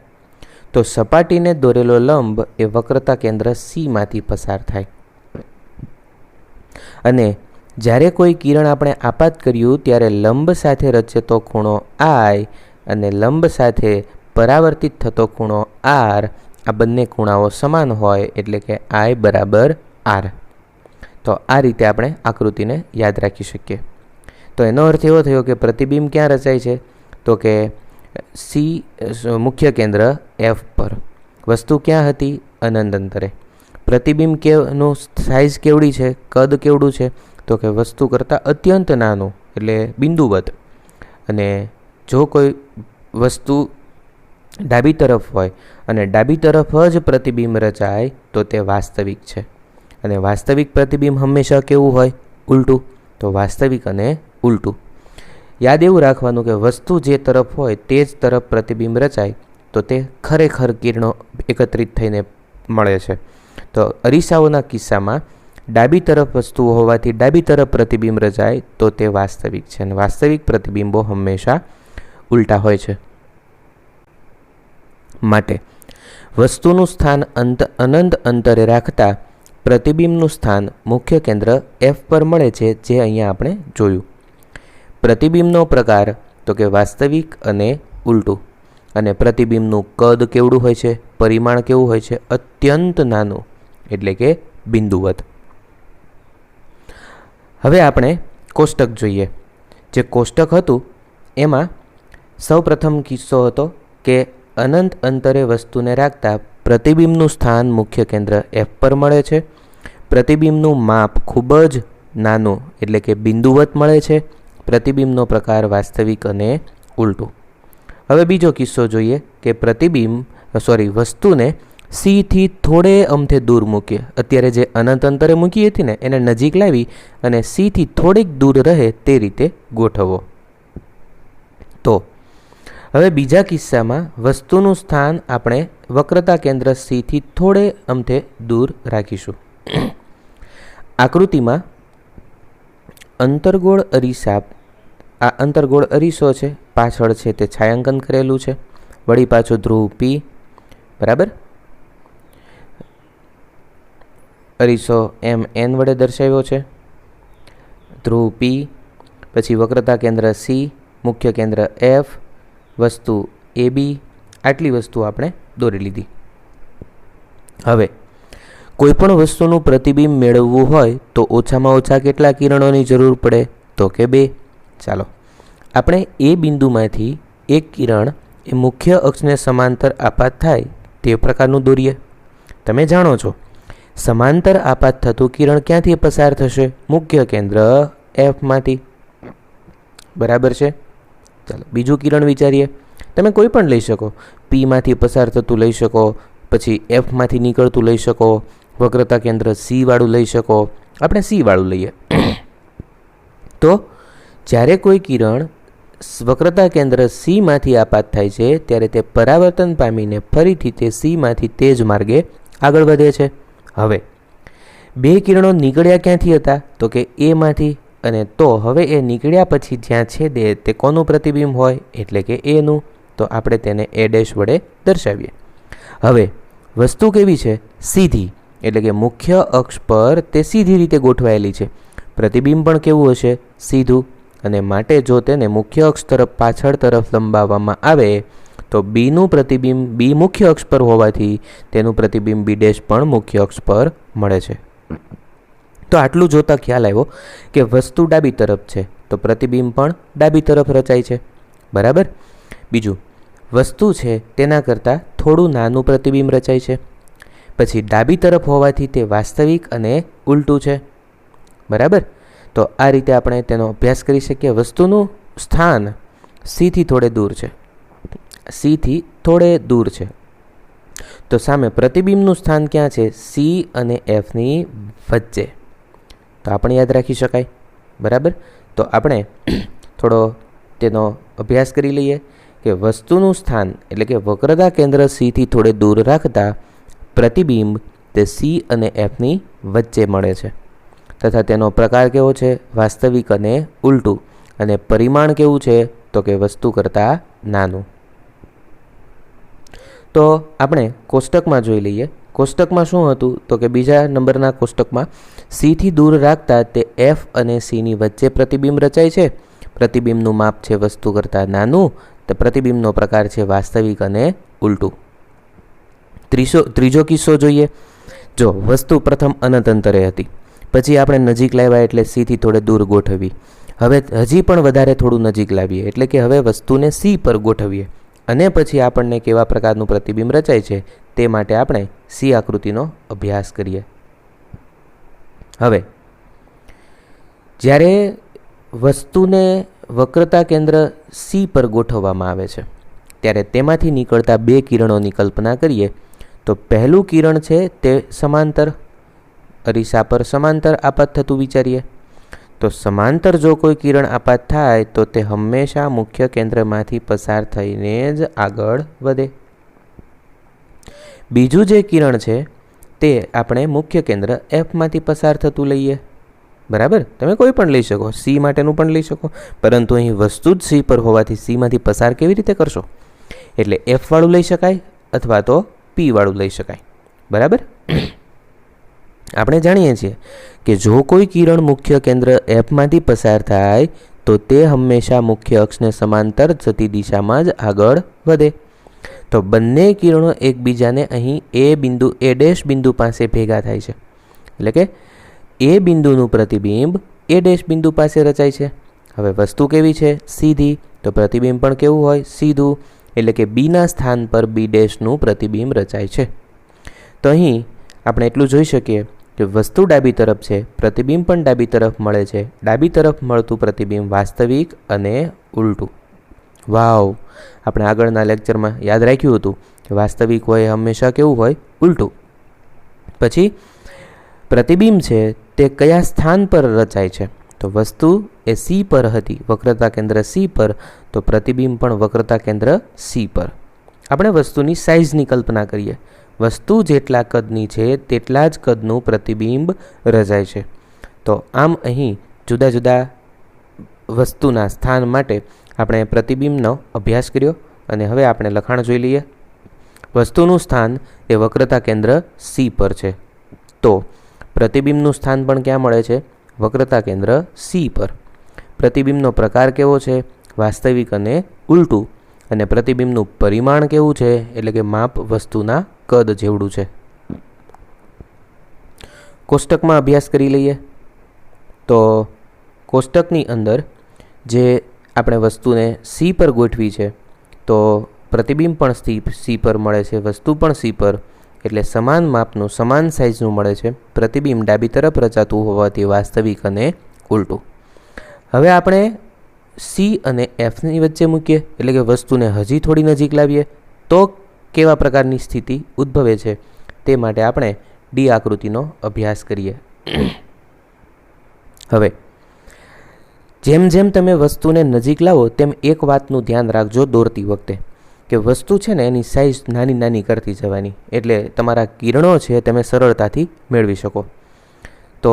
તો સપાટીને દોરેલો લંબ એ વક્રતા કેન્દ્ર સીમાંથી પસાર થાય અને જ્યારે કોઈ કિરણ આપણે આપાત કર્યું ત્યારે લંબ સાથે રચેતો ખૂણો આઈ અને લંબ સાથે પરાવર્તિત થતો ખૂણો આર, આ બંને ખૂણાઓ સમાન હોય એટલે કે આઈ બરાબર આર. તો આ રીતે આપણે આકૃતિને યાદ રાખી શકીએ. તો એનો અર્થ એવો થયો કે પ્રતિબિંબ ક્યાં રચાય છે? તો કે સી મુખ્ય કેન્દ્ર એફ પર. વસ્તુ ક્યાં હતી? અનંત અંતરે. પ્રતિબિંબ નું સાઇઝ કેવડી છે? કદ કેવડું છે? તો કે વસ્તુ કરતાં અત્યંત નાનું એટલે બિંદુવત. અને જો કોઈ વસ્તુ ડાબી તરફ હોય અને ડાબી તરફ જ પ્રતિબિંબ રચાય તો તે વાસ્તવિક છે. અને વાસ્તવિક પ્રતિબિંબ હંમેશા કેવું હોય? ઉલટું. તો વાસ્તવિક અને ઉલટું. યાદ એવું રાખવાનું કે વસ્તુ જે તરફ હોય તે જ તરફ પ્રતિબિંબ રચાય તો તે ખરેખર કિરણો એકત્રિત થઈને મળે છે. તો અરીસાઓના કિસ્સામાં ડાબી તરફ વસ્તુઓ હોવાથી ડાબી તરફ પ્રતિબિંબ રચાય તો તે વાસ્તવિક છે અને વાસ્તવિક પ્રતિબિંબો હંમેશા ઉલટા હોય છે. માટે વસ્તુનું સ્થાન અનંત અંતરે રાખતા પ્રતિબિંબનું સ્થાન મુખ્ય કેન્દ્ર એફ પર મળે છે, જે અહીંયા આપણે જોયું. પ્રતિબિંબનો પ્રકાર તો કે વાસ્તવિક અને ઉલટું. અને પ્રતિબિંબનું કદ કેવડું હોય છે? પરિમાણ કેવું હોય છે? અત્યંત નાનું એટલે કે બિંદુવત. હવે આપણે કોષ્ટક જોઈએ. જે કોષ્ટક હતું એમાં સૌપ્રથમ કિસ્સો હતો કે અનંત અંતરે વસ્તુને રાખતા પ્રતિબિંબનું સ્થાન મુખ્ય કેન્દ્ર એફ પર મળે છે. પ્રતિબિંબનું માપ ખૂબ જ નાનું એટલે કે બિંદુવત મળે છે. પ્રતિબિંબનો પ્રકાર વાસ્તવિક અને ઉલટું. હવે બીજો કિસ્સો જોઈએ કે વસ્તુને સીથી થોડે અમથે દૂર મૂકીએ. અત્યારે જે અનંત અંતરે મૂકી હતી ને એને નજીક લાવી અને સીથી થોડીક દૂર રહે તે રીતે ગોઠવો. તો હવે બીજા કિસ્સામાં વસ્તુનું સ્થાન આપણે વક્રતા કેન્દ્ર સીથી થોડે અમથે દૂર રાખીશું. આકૃતિમાં અંતર્ગોળ અરીસા, આ અંતર્ગોળ અરીસો છે, પાછળ છે તે છાયાંકન કરેલું છે. વળી પાછું ધ્રુવ પી, બરાબર. અરીસો એમ એન વડે દર્શાવ્યો છે. ધ્રુવ પી, પછી વક્રતા કેન્દ્ર સી, મુખ્ય કેન્દ્ર એફ, વસ્તુ એ બી. આટલી વસ્તુ આપણે દોરી લીધી. હવે કોઈપણ વસ્તુનું પ્રતિબિંબ મેળવવું હોય તો ઓછામાં ઓછા કેટલા કિરણોની જરૂર પડે? તો કે 2. ચાલો આપણે એ બિંદુમાંથી એક કિરણ એ મુખ્ય અક્ષને સમાંતર આપાત થાય તે પ્રકારનું દોરીએ. તમે જાણો છો સમાંતર આપાત થતું કિરણ ક્યાંથી પસાર થશે? મુખ્ય કેન્દ્ર એફમાંથી. બરાબર છે. ચાલો બીજું કિરણ વિચારીએ. તમે કોઈ પણ લઈ શકો. પીમાંથી પસાર થતું લઈ શકો, પછી એફમાંથી નીકળતું લઈ શકો, વક્રતા કેન્દ્ર સી વાળું લઈ શકો. આપણે સી વાળું લઈએ. તો જ્યારે કોઈ કિરણ વક્રતા કેન્દ્ર સીમાંથી આપાત થાય છે ત્યારે તે પરાવર્તન પામીને ફરીથી તે સીમાંથી તે જ માર્ગે આગળ વધે છે. હવે 2 કિરણો નીકળ્યા ક્યાંથી હતા? તો કે એમાંથી. અને તો હવે એ નીકળ્યા પછી જ્યાં છેદે તે કોનું પ્રતિબિંબ હોય? એટલે કે એનું. તો આપણે તેને એ ડેશ વડે દર્શાવીએ. હવે વસ્તુ કેવી છે? સીધી, એટલે કે મુખ્ય અક્ષ પર તે સીધી રીતે ગોઠવાયેલી છે. પ્રતિબિંબ પણ કેવું હશે? સીધું. અને માટે જો તેને મુખ્ય અક્ષ તરફ પાછળ તરફ લંબાવવામાં આવે તો બીનું પ્રતિબિંબ બી મુખ્ય અક્ષ પર હોવાથી તેનું પ્રતિબિંબ બી ડેશ પણ મુખ્ય અક્ષ પર મળે છે. તો આટલું જોતાં ખ્યાલ આવ્યો કે વસ્તુ ડાબી તરફ છે તો પ્રતિબિંબ પણ ડાબી તરફ રચાય છે. બરાબર. બીજું, વસ્તુ છે તેના કરતાં થોડું નાનું પ્રતિબિંબ રચાય છે. પછી ડાબી તરફ હોવાથી તે વાસ્તવિક અને ઉલટું છે. બરાબર. તો આ રીતે આપણે તેનો અભ્યાસ કરી શકીએ. વસ્તુનું સ્થાન સીથી થોડે દૂર છે, સીથી થોડે દૂર છે. તો સામે પ્રતિબિંબનું સ્થાન ક્યાં છે? સી અને એફની વચ્ચે. તો આપણે યાદ રાખી શકાય. બરાબર. તો આપણે થોડો તેનો અભ્યાસ કરી લઈએ કે વસ્તુનું સ્થાન એટલે કે વક્રતા કેન્દ્ર સીથી થોડે દૂર રાખતા પ્રતિબિંબ તે સી અને એફની વચ્ચે મળે છે તથા તેનો પ્રકાર કેવો છે? વાસ્તવિક અને ઉલટું. અને પરિમાણ કેવું છે? તો કે વસ્તુ કરતાં નાનું. તો આપણે કોષ્ટકમાં જોઈ લઈએ. કોષ્ટકમાં શું હતું? તો કે બીજા નંબરના કોષ્ટકમાં સીથી દૂર રાખતા તે એફ અને સીની વચ્ચે પ્રતિબિંબ રચાય છે. પ્રતિબિંબનું માપ છે વસ્તુ કરતાં નાનું. તો પ્રતિબિંબનો પ્રકાર છે વાસ્તવિક અને ઉલટું. ત્રીજો કિસ્સો જોઈએ. જો વસ્તુ પ્રથમ અનંત અંતરે હતી, પછી આપણે નજીક લાવ્યા એટલે સીથી થોડે દૂર ગોઠવી. હવે હજી પણ વધારે થોડું નજીક લાવીએ એટલે કે હવે વસ્તુને સી પર ગોઠવીએ અને પછી આપણને કેવા પ્રકારનું પ્રતિબિંબ રચાય છે તે માટે આપણે સી આકૃતિનો અભ્યાસ કરીએ. હવે જ્યારે વસ્તુને વક્રતા કેન્દ્ર સી પર ગોઠવવામાં આવે છે ત્યારે તેમાંથી નીકળતા બે કિરણોની કલ્પના કરીએ. તો પહેલું કિરણ છે તે સમાંતર અરીસા પર સમાંતર આપાત થતું વિચારીએ. તો સમાંતર જો કોઈ કિરણ આપાત થાય તો તે હંમેશા મુખ્ય કેન્દ્રમાંથી પસાર થઈને જ આગળ વધે. બીજું જે કિરણ છે તે આપણે મુખ્ય કેન્દ્ર એફમાંથી પસાર થતું લઈએ. બરાબર. તમે કોઈ પણ લઈ શકો, સી માટેનું પણ લઈ શકો, પરંતુ અહીં વસ્તુ જ સી પર હોવાથી સીમાંથી પસાર કેવી રીતે કરશો? એટલે એફવાળું લઈ શકાય અથવા તો પીવાળું લઈ શકાય. બરાબર. આપણે જાણીએ છીએ કે જો કોઈ કિરણ મુખ્ય કેન્દ્ર એફમાંથી પસાર થાય તો તે હંમેશા મુખ્ય અક્ષને સમાંતર જતી દિશામાં જ આગળ વધે. તો બંને કિરણો એકબીજાને અહીં એ ડેશ બિંદુ પાસે ભેગા થાય છે. એટલે કે એ બિંદુનું પ્રતિબિંબ એ ડેશ બિંદુ પાસે રચાય છે. હવે વસ્તુ કેવી છે? સીધી. તો પ્રતિબિંબ પણ કેવું હોય? સીધું. એટલે કે બીના સ્થાન પર બી ડેશનું પ્રતિબિંબ રચાય છે. તો અહીં આપણે એટલું જોઈ શકીએ કે વસ્તુ ડાબી તરફ છે, પ્રતિબિંબ પણ ડાબી તરફ મળે છે. ડાબી તરફ મળતું પ્રતિબિંબ વાસ્તવિક અને ઉલટું. વાવ! આપણે આગળના લેક્ચરમાં યાદ રાખ્યું હતું કે વાસ્તવિક હોય હંમેશા કેવું હોય? ઉલટું. પછી પ્રતિબિંબ છે તે કયા સ્થાન પર રચાય છે? તો વસ્તુ એ સી પર હતી, વક્રતા કેન્દ્ર સી પર, તો પ્રતિબિંબ પણ વક્રતા કેન્દ્ર સી પર. આપણે વસ્તુની સાઇઝની કલ્પના કરીએ. વસ્તુ જેટલા કદની છે તેટલા જ કદનું પ્રતિબિંબ રચાય છે. તો આમ અહીં જુદા જુદા વસ્તુના સ્થાન માટે આપણે પ્રતિબિંબનો અભ્યાસ કર્યો અને હવે આપણે લખાણ જોઈ લઈએ. વસ્તુનું સ્થાન એ વક્રતા કેન્દ્ર સી પર છે. તો પ્રતિબિંબનું સ્થાન પણ ક્યાં મળે છે? વક્રતા કેન્દ્ર સી પર. પ્રતિબિંબનો પ્રકાર કેવો છે? વાસ્તવિક અને ઉલટું. અને પ્રતિબિંબનું પરિમાણ કેવું છે? એટલે કે માપ વસ્તુના કદ જેવડું છે. કોષ્ટકમાં અભ્યાસ કરી લઈએ. તો કોષ્ટકની અંદર જે આપણે વસ્તુને સી પર ગોઠવી છે તો પ્રતિબિંબ પણ સી પર મળે છે, વસ્તુ પણ સી પર, એટલે સમાન માપનું સમાન સાઇઝનું મળે છે. પ્રતિબિંબ ડાબી તરફ રચાતું હોવાથી વાસ્તવિક અને ઉલટું. હવે આપણે સી અને એફની વચ્ચે મૂકીએ એટલે કે વસ્તુને હજી થોડી નજીક લાવીએ તો કેવા પ્રકારની સ્થિતિ ઉદ્ભવે છે તે માટે આપણે ડી આકૃતિનો અભ્યાસ કરીએ. હવે જેમ જેમ તમે વસ્તુને નજીક લાવો તેમ એક વાતનું ધ્યાન રાખજો દોરતી વખતે કે વસ્તુ છે ને એની સાઇઝ નાની નાની કરતી જવાની, એટલે તમારા કિરણો છે તમે સરળતાથી મેળવી શકો. તો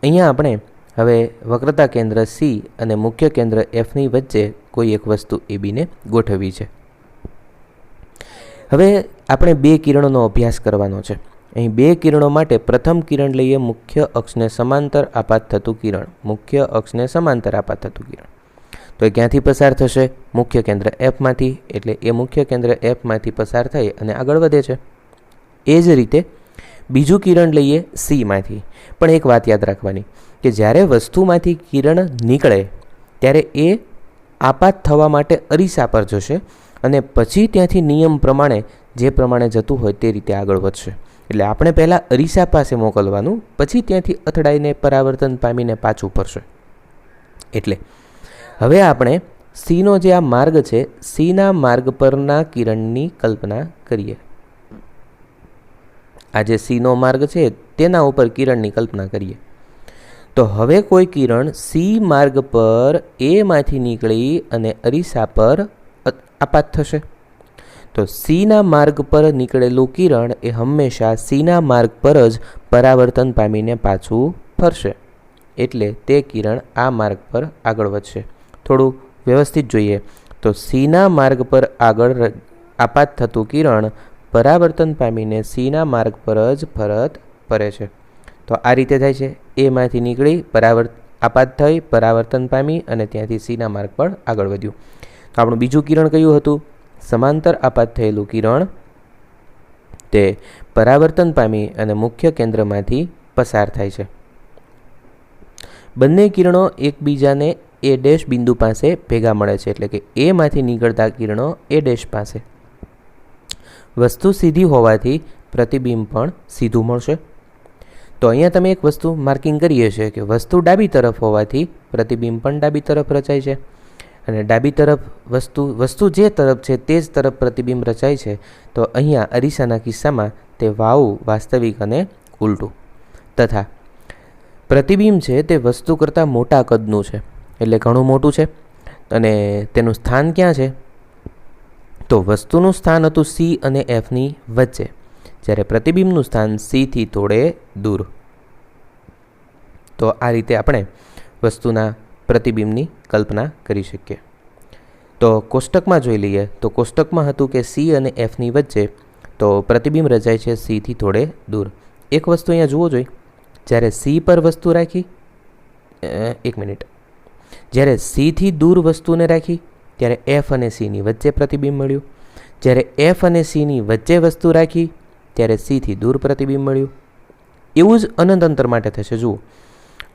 અહીંયા આપણે હવે વક્રતા કેન્દ્ર સી અને મુખ્ય કેન્દ્ર એફની વચ્ચે કોઈ એક વસ્તુ એ બીને ગોઠવવી છે. હવે આપણે બે કિરણોનો અભ્યાસ કરવાનો છે અહીં બે કિરણો માટે પ્રથમ કિરણ લઈએ મુખ્ય અક્ષને સમાંતર આપાત થતું કિરણ. મુખ્ય અક્ષને સમાંતર આપાત થતું કિરણ તો એ ક્યાંથી પસાર થશે? મુખ્ય કેન્દ્ર એફમાંથી. એટલે એ મુખ્ય કેન્દ્ર એફમાંથી પસાર થઈ અને આગળ વધે છે. એ જ રીતે બીજું કિરણ લઈએ સીમાંથી. પણ એક વાત યાદ રાખવાની કે જ્યારે વસ્તુમાંથી કિરણ નીકળે ત્યારે એ આપાત થવા માટે અરીસા પર જશે અને પછી ત્યાંથી નિયમ પ્રમાણે જે પ્રમાણે જતું હોય તે રીતે આગળ વધશે. એટલે આપણે પહેલાં અરીસા પાસે મોકલવાનું, પછી ત્યાંથી અથડાઈને પરાવર્તન પામીને પાછું ફરશે. એટલે હવે આપણે સીનો જે આ માર્ગ છે, સીના માર્ગ પરના કિરણની કલ્પના કરીએ. આ જે સીનો માર્ગ છે તેના ઉપર કિરણની કલ્પના કરીએ. તો હવે કોઈ કિરણ સી માર્ગ પર એમાંથી નીકળી અને અરીસા પર આપાત થશે. તો સીના માર્ગ પર નીકળેલું કિરણ એ હંમેશા સીના માર્ગ પર જ પરાવર્તન પામીને પાછું ફરશે. એટલે તે કિરણ આ માર્ગ પર આગળ વધશે. થોડું વ્યવસ્થિત જોઈએ તો સીના માર્ગ પર આગળ આપાત થતું કિરણ પરાવર્તન પામીને સીના માર્ગ પર જ પરત ફરે છે. તો આ રીતે થાય છે. એમાંથી નીકળી આપાત થઈ, પરાવર્તન પામી અને ત્યાંથી સીના માર્ગ પર આગળ વધ્યું. તો આપણું બીજું કિરણ કયું હતું? સમાંતર આપાત થયેલું કિરણ તે પરાવર્તન પામી અને મુખ્ય કેન્દ્રમાંથી પસાર થાય છે. બંને કિરણો એકબીજાને એ ડેશ બિંદુ પાસે ભેગા મળે છે. એટલે કે એમાંથી નીકળતા કિરણો એ ડેશ પાસે. વસ્તુ સીધી હોવાથી પ્રતિબિંબ પણ સીધું મળશે. તો અહીંયા તમે એક વસ્તુ માર્કિંગ કરીએ છીએ કે વસ્તુ ડાબી તરફ હોવાથી પ્રતિબિંબ પણ ડાબી તરફ રચાય છે અને ડાબી તરફ વસ્તુ જે તરફ છે તે જ તરફ પ્રતિબિંબ રચાય છે. તો અહીંયા અરીસાના કિસ્સામાં તે વાસ્તવિક અને ઉલટું. તથા પ્રતિબિંબ છે તે વસ્તુ કરતાં મોટા કદનું છે, એટલે ઘણું મોટું છે અને તેનું સ્થાન ક્યાં છે? તો વસ્તુનું સ્થાન હતું સી અને એફની વચ્ચે, જ્યારે પ્રતિબિંબનું સ્થાન સીથી થોડે દૂર. તો આ રીતે આપણે વસ્તુના પ્રતિબિંબની કલ્પના કરી શકીએ. તો કોષ્ટકમાં જોઈ લઈએ તો કોષ્ટકમાં હતું કે સી અને એફની વચ્ચે તો પ્રતિબિંબ રચાય છે સીથી થોડે દૂર. એક વસ્તુ અહીંયા જુઓ જોઈએ, જ્યારે સી પર વસ્તુ રાખી, જ્યારે સીથી દૂર વસ્તુને રાખી ત્યારે એફ અને સીની વચ્ચે પ્રતિબિંબ મળ્યું. જ્યારે એફ અને સીની વચ્ચે વસ્તુ રાખી ત્યારે સીથી દૂર પ્રતિબિંબ મળ્યું. એવું જ અનંત અંતર માટે થશે. જુઓ,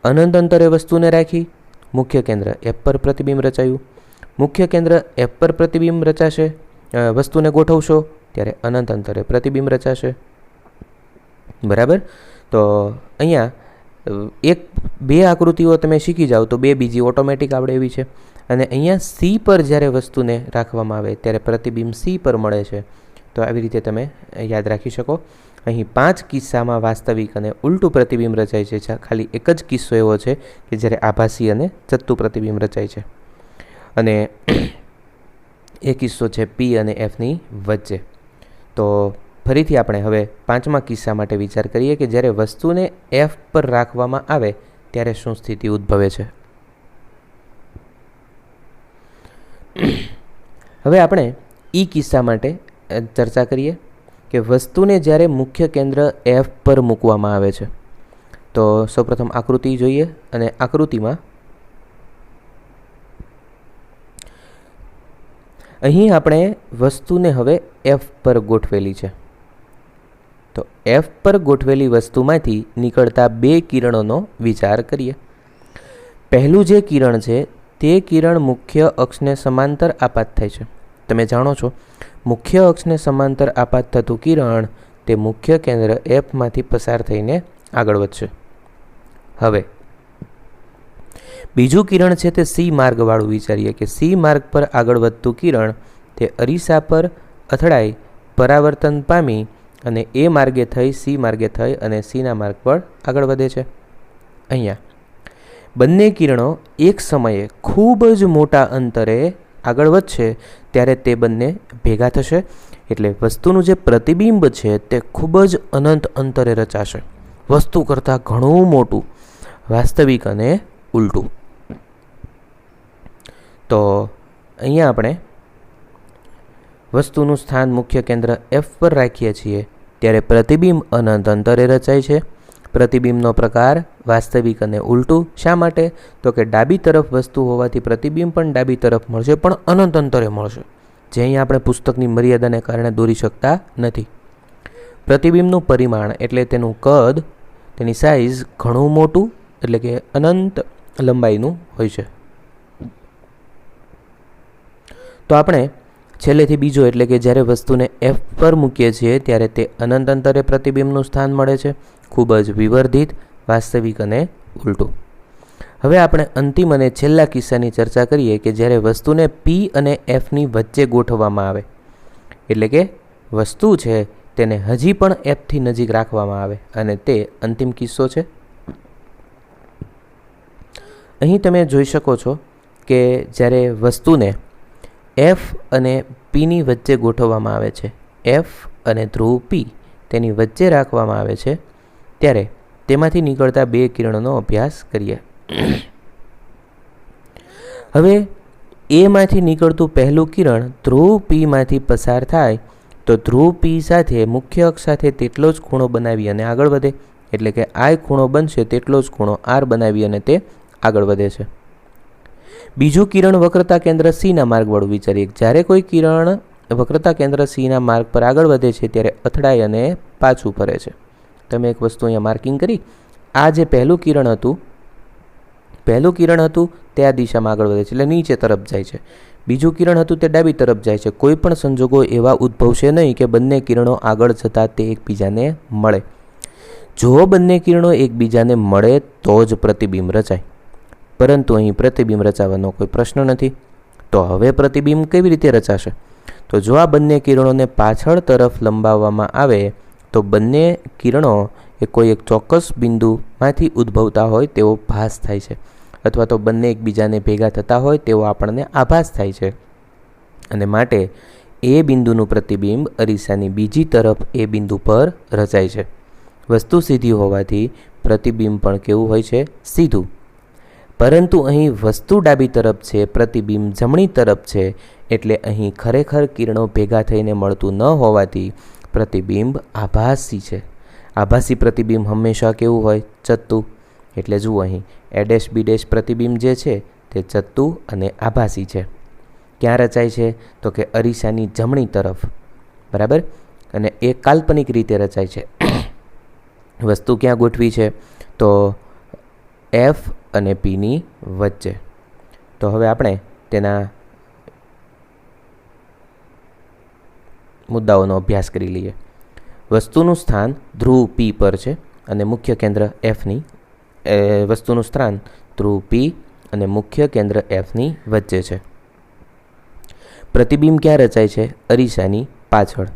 અનંત અંતરે વસ્તુને રાખી મુખ્ય કેન્દ્ર એફ પર પ્રતિબિંબ રચાયું. મુખ્ય કેન્દ્ર એફ પર પ્રતિબિંબ રચાશે, વસ્તુને ગોઠવશો ત્યારે અનંત અંતરે પ્રતિબિંબ રચાશે. બરાબર. તો અહીંયા બે આકૃતિઓ તમે શીખી જાઓ તો બે બીજી ઓટોમેટિક આવડે એવી છે. અને અહીંયા સી પર જ્યારે વસ્તુને રાખવામાં આવે ત્યારે પ્રતિબિંબ સી પર મળે છે. તો આવી રીતે તમે યાદ રાખી શકો. અહીં 5 કિસ્સામાં વાસ્તવિક અને ઉલટું પ્રતિબિંબ રચાય છે. ખાલી એક જ કિસ્સો એવો છે કે જ્યારે આભાસી અને ચત્તુ પ્રતિબિંબ રચાય છે. અને એ કિસ્સો છે પી અને એફની વચ્ચે. તો ફરીથી આપણે હવે 5મા કિસ્સા માટે વિચાર કરીએ કે જ્યારે વસ્તુને એફ પર રાખવામાં આવે ત્યારે શું સ્થિતિ ઉદ્ભવે છે. હવે આપણે ઈ કિસ્સા માટે ચર્ચા કરીએ કે વસ્તુને જ્યારે મુખ્ય કેન્દ્ર એફ પર મૂકવામાં આવે છે. તો સૌપ્રથમ આકૃતિ જોઈએ અને આકૃતિમાં અહીં આપણે વસ્તુને હવે એફ પર ગોઠવેલી છે. તો એફ પર ગોઠવેલી વસ્તુમાંથી નીકળતા 2 કિરણોનો વિચાર કરીએ. પહેલું જે કિરણ છે તે કિરણ મુખ્ય અક્ષને સમાંતર આપાત થાય છે. તમે જાણો છો મુખ્ય અક્ષને સમાંતર આપાત થતું કિરણ તે મુખ્ય કેન્દ્ર એફમાંથી પસાર થઈને આગળ વધશે. હવે બીજું કિરણ છે તે સી માર્ગવાળું વિચારીએ કે સી માર્ગ પર આગળ વધતું કિરણ તે અરીસા પર અથડાઈ પરાવર્તન પામી અને એ માર્ગે થઈ સી માર્ગે થઈ અને સીના માર્ગ પર આગળ વધે છે. અહીંયા બંને કિરણો એક સમયે ખૂબ જ મોટા અંતરે આગળ વધશે ત્યારે તે બંને ભેગા થશે. એટલે વસ્તુનું જે પ્રતિબિંબ છે તે ખૂબ જ અનંત અંતરે રચાશે, વસ્તુ કરતાં ઘણું મોટું, વાસ્તવિક અને ઉલટું. તો અહીંયા આપણે વસ્તુનું સ્થાન મુખ્ય કેન્દ્ર એફ પર રાખીએ છીએ ત્યારે પ્રતિબિંબ અનંત અંતરે રચાય છે. પ્રતિબિંબનો પ્રકાર વાસ્તવિક અને ઉલટું. શા માટે? તો કે ડાબી તરફ વસ્તુ હોવાથી પ્રતિબિંબ પણ ડાબી તરફ મળશે, પણ અનંત અંતરે મળશે, જે અહીંયા આપણે પુસ્તકની મર્યાદાને કારણે દોરી શકતા નથી. પ્રતિબિંબનું પરિમાણ એટલે તેનું કદ, તેની સાઇઝ ઘણું મોટું એટલે કે અનંત લંબાઈનું હોય છે. તો આપણે છેલ્લેથી બીજો એટલે કે જ્યારે વસ્તુને એફ પર મૂકીએ છીએ ત્યારે તે અનંત અંતરે પ્રતિબિંબનું સ્થાન મળે છે, ખૂબ જ વિવર્ધિત, વાસ્તવિક અને ઉલટું. હવે આપણે અંતિમ અને છેલ્લા કિસ્સાની ચર્ચા કરીએ કે જ્યારે વસ્તુને પી અને એફની વચ્ચે ગોઠવવામાં આવે, એટલે કે વસ્તુ છે તેને હજી પણ એફથી નજીક રાખવામાં આવે, અને તે અંતિમ કિસ્સો છે. અહીં તમે જોઈ શકો છો કે જ્યારે વસ્તુને એફ અને પીની વચ્ચે ગોઠવવામાં આવે છે, એફ અને ધ્રુવ પી તેની વચ્ચે રાખવામાં આવે છે, ત્યારે તેમાંથી નીકળતા બે કિરણોનો અભ્યાસ કરીએ. હવે એમાંથી નીકળતું પહેલું કિરણ ધ્રુવ પીમાંથી પસાર થાય તો ધ્રુવ પી સાથે મુખ્ય અક્ષ સાથે તેટલો જ ખૂણો બનાવી અને આગળ વધે, એટલે કે આઈ ખૂણો બનશે તેટલો જ ખૂણો આર બનાવી અને તે આગળ વધે છે. બીજું કિરણ વક્રતા કેન્દ્ર સીના માર્ગવાળું વિચારીએ. જ્યારે કોઈ કિરણ વક્રતા કેન્દ્ર સીના માર્ગ પર આગળ વધે છે ત્યારે અથડાય અને પાછું ફરે છે. તમે એક વસ્તુ અહીંયા માર્કિંગ કરી, આ જે પહેલું કિરણ હતું તે આ દિશામાં આગળ વધે છે એટલે નીચે તરફ જાય છે. બીજું કિરણ હતું તે ડાબી તરફ જાય છે. કોઈ પણ સંજોગો એવા ઉદ્ભવશે નહીં કે બંને કિરણો આગળ જતાં તે એકબીજાને મળે. જો બંને કિરણો એકબીજાને મળે તો જ પ્રતિબિંબ રચાય, પરંતુ અહીં પ્રતિબિંબ રચાવાનો કોઈ પ્રશ્ન નથી. તો હવે પ્રતિબિંબ કેવી રીતે રચાશે? તો જો આ બંને કિરણોને પાછળ તરફ લંબાવવામાં આવે તો બંને કિરણો એ કોઈ એક ચોક્કસ બિંદુમાંથી ઉદ્ભવતા હોય તેવો ભાસ થાય છે, અથવા તો બંને એકબીજાને ભેગા થતા હોય તેવો આપણને આભાસ થાય છે, અને માટે એ બિંદુનું પ્રતિબિંબ અરીસાની બીજી તરફ એ બિંદુ પર રચાય છે. વસ્તુ સીધી હોવાથી પ્રતિબિંબ પણ કેવું હોય છે? સીધું. પરંતુ અહીં વસ્તુ ડાબી તરફ છે, પ્રતિબિંબ જમણી તરફ છે, એટલે અહીં ખરેખર કિરણો ભેગા થઈને મળતું ન હોવાથી પ્રતિબિંબ આભાસી છે. આભાસી પ્રતિબિંબ હંમેશા કેવું હોય? ચત્તુ. એટલે જુઓ અહીં એ ડેશ બી ડેશ પ્રતિબિંબ જે છે તે ચત્તુ અને આભાસી છે. ક્યાં રચાય છે? તો કે અરીસાની જમણી તરફ, બરાબર, અને એ કાલ્પનિક રીતે રચાય છે. વસ્તુ ક્યાં ગોઠવી છે? તો એફ અને પીની વચ્ચે. તો હવે આપણે તેના મુદ્દાઓનો અભ્યાસ કરી લઈએ. વસ્તુનું સ્થાન ધ્રુવ પી પર છે અને મુખ્ય કેન્દ્ર એફની વસ્તુનું સ્થાન ધ્રુવ પી અને મુખ્ય કેન્દ્ર એફની વચ્ચે છે. પ્રતિબિંબ ક્યાં રચાય છે? અરીસાની પાછળ.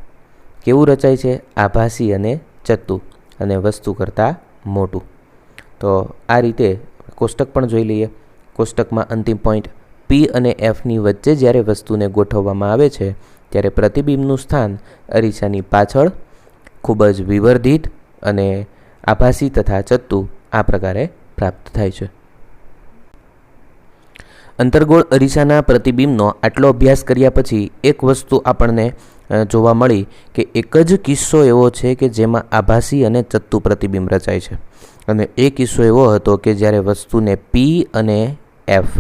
કેવું રચાય છે? આભાસી અને ચત્તુ, અને વસ્તુ કરતાં મોટું. તો આ રીતે કોષ્ટક પણ જોઈ લઈએ. કોષ્ટકમાં અંતિમ પોઈન્ટ પી અને એફની વચ્ચે જ્યારે વસ્તુને ગોઠવવામાં આવે છે ત્યારે પ્રતિબિંબનું સ્થાન અરીસાની પાછળ, ખૂબ જ વિવર્ધિત અને આભાસી તથા ચત્તુ આ પ્રકારે પ્રાપ્ત થાય છે. અંતર્ગોળ અરીસાના પ્રતિબિંબનો આટલો અભ્યાસ કર્યા પછી એક વસ્તુ આપણને જોવા મળી કે એક જ કિસ્સો એવો છે કે જેમાં આભાસી અને ચત્તુ પ્રતિબિંબ રચાય છે, અને એ કિસ્સો એવો હતો કે જ્યારે વસ્તુને પી અને એફ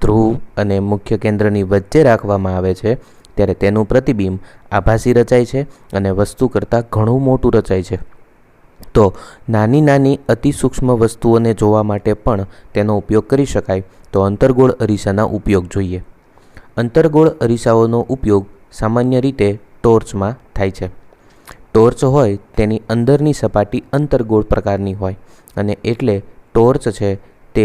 ધ્રુવ અને મુખ્ય કેન્દ્રની વચ્ચે રાખવામાં આવે છે ત્યારે તેનું પ્રતિબિંબ આભાસી રચાય છે અને વસ્તુ કરતાં ઘણું મોટું રચાય છે. તો નાની નાની અતિ સૂક્ષ્મ વસ્તુઓને જોવા માટે પણ તેનો ઉપયોગ કરી શકાય. તો અંતર્ગોળ અરીસાના ઉપયોગ જોઈએ. અંતર્ગોળ અરીસાઓનો ઉપયોગ સામાન્ય રીતે ટોર્ચમાં થાય છે. ટોર્ચ હોય તેની અંદરની સપાટી અંતર્ગોળ પ્રકારની હોય, અને એટલે ટોર્ચ છે તે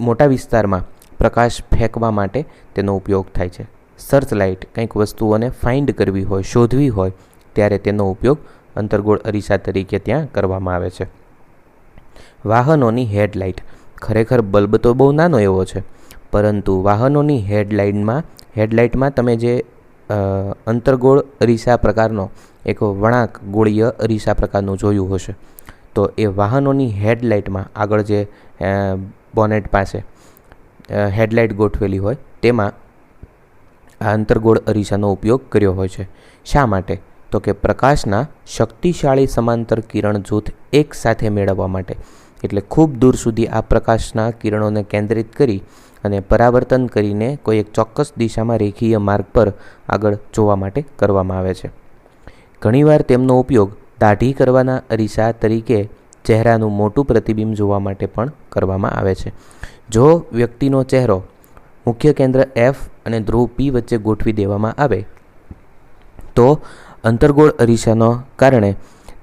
મોટા વિસ્તારમાં પ્રકાશ ફેંકવા માટે તેનો ઉપયોગ થાય છે. સર્ચ લાઇટ કંઈક વસ્તુઓને ફાઇન્ડ કરવી હોય, શોધવી હોય ત્યારે તેનો ઉપયોગ અંતર્ગોળ અરીસા તરીકે ત્યાં કરવામાં આવે છે. વાહનોની હેડલાઇટ. ખરેખર બલ્બ તો બહુ નાનો એવો છે, પરંતુ વાહનોની હેડલાઇટમાં તમે જે અંતર્ગોળ અરીસા પ્રકારનો એક વળાંક ગોળીય અરીસા પ્રકારનું જોયું હશે, તો એ વાહનોની હેડલાઇટમાં આગળ જે બોનેટ પાસે હેડલાઇટ ગોઠવેલી હોય તેમાં આ અંતર્ગોળ અરીસાનો ઉપયોગ કર્યો હોય છે. શા માટે? તો કે પ્રકાશના શક્તિશાળી સમાંતર કિરણ જૂથ એક સાથે મેળવવા માટે, એટલે ખૂબ દૂર સુધી આ પ્રકાશના કિરણોને કેન્દ્રિત કરી અને પરાવર્તન કરીને કોઈ એક ચોક્કસ દિશામાં રેખીય માર્ગ પર આગળ જોવા માટે કરવામાં આવે છે. ઘણીવાર તેમનો ઉપયોગ દાઢી કરવાના અરીસા તરીકે ચહેરાનું મોટું પ્રતિબિંબ જોવા માટે પણ કરવામાં આવે છે. જો વ્યક્તિનો ચહેરો મુખ્ય કેન્દ્ર F અને ધ્રુવ P વચ્ચે ગોઠવી દેવામાં આવે તો અંતર્ગોળ અરીસાનો કારણે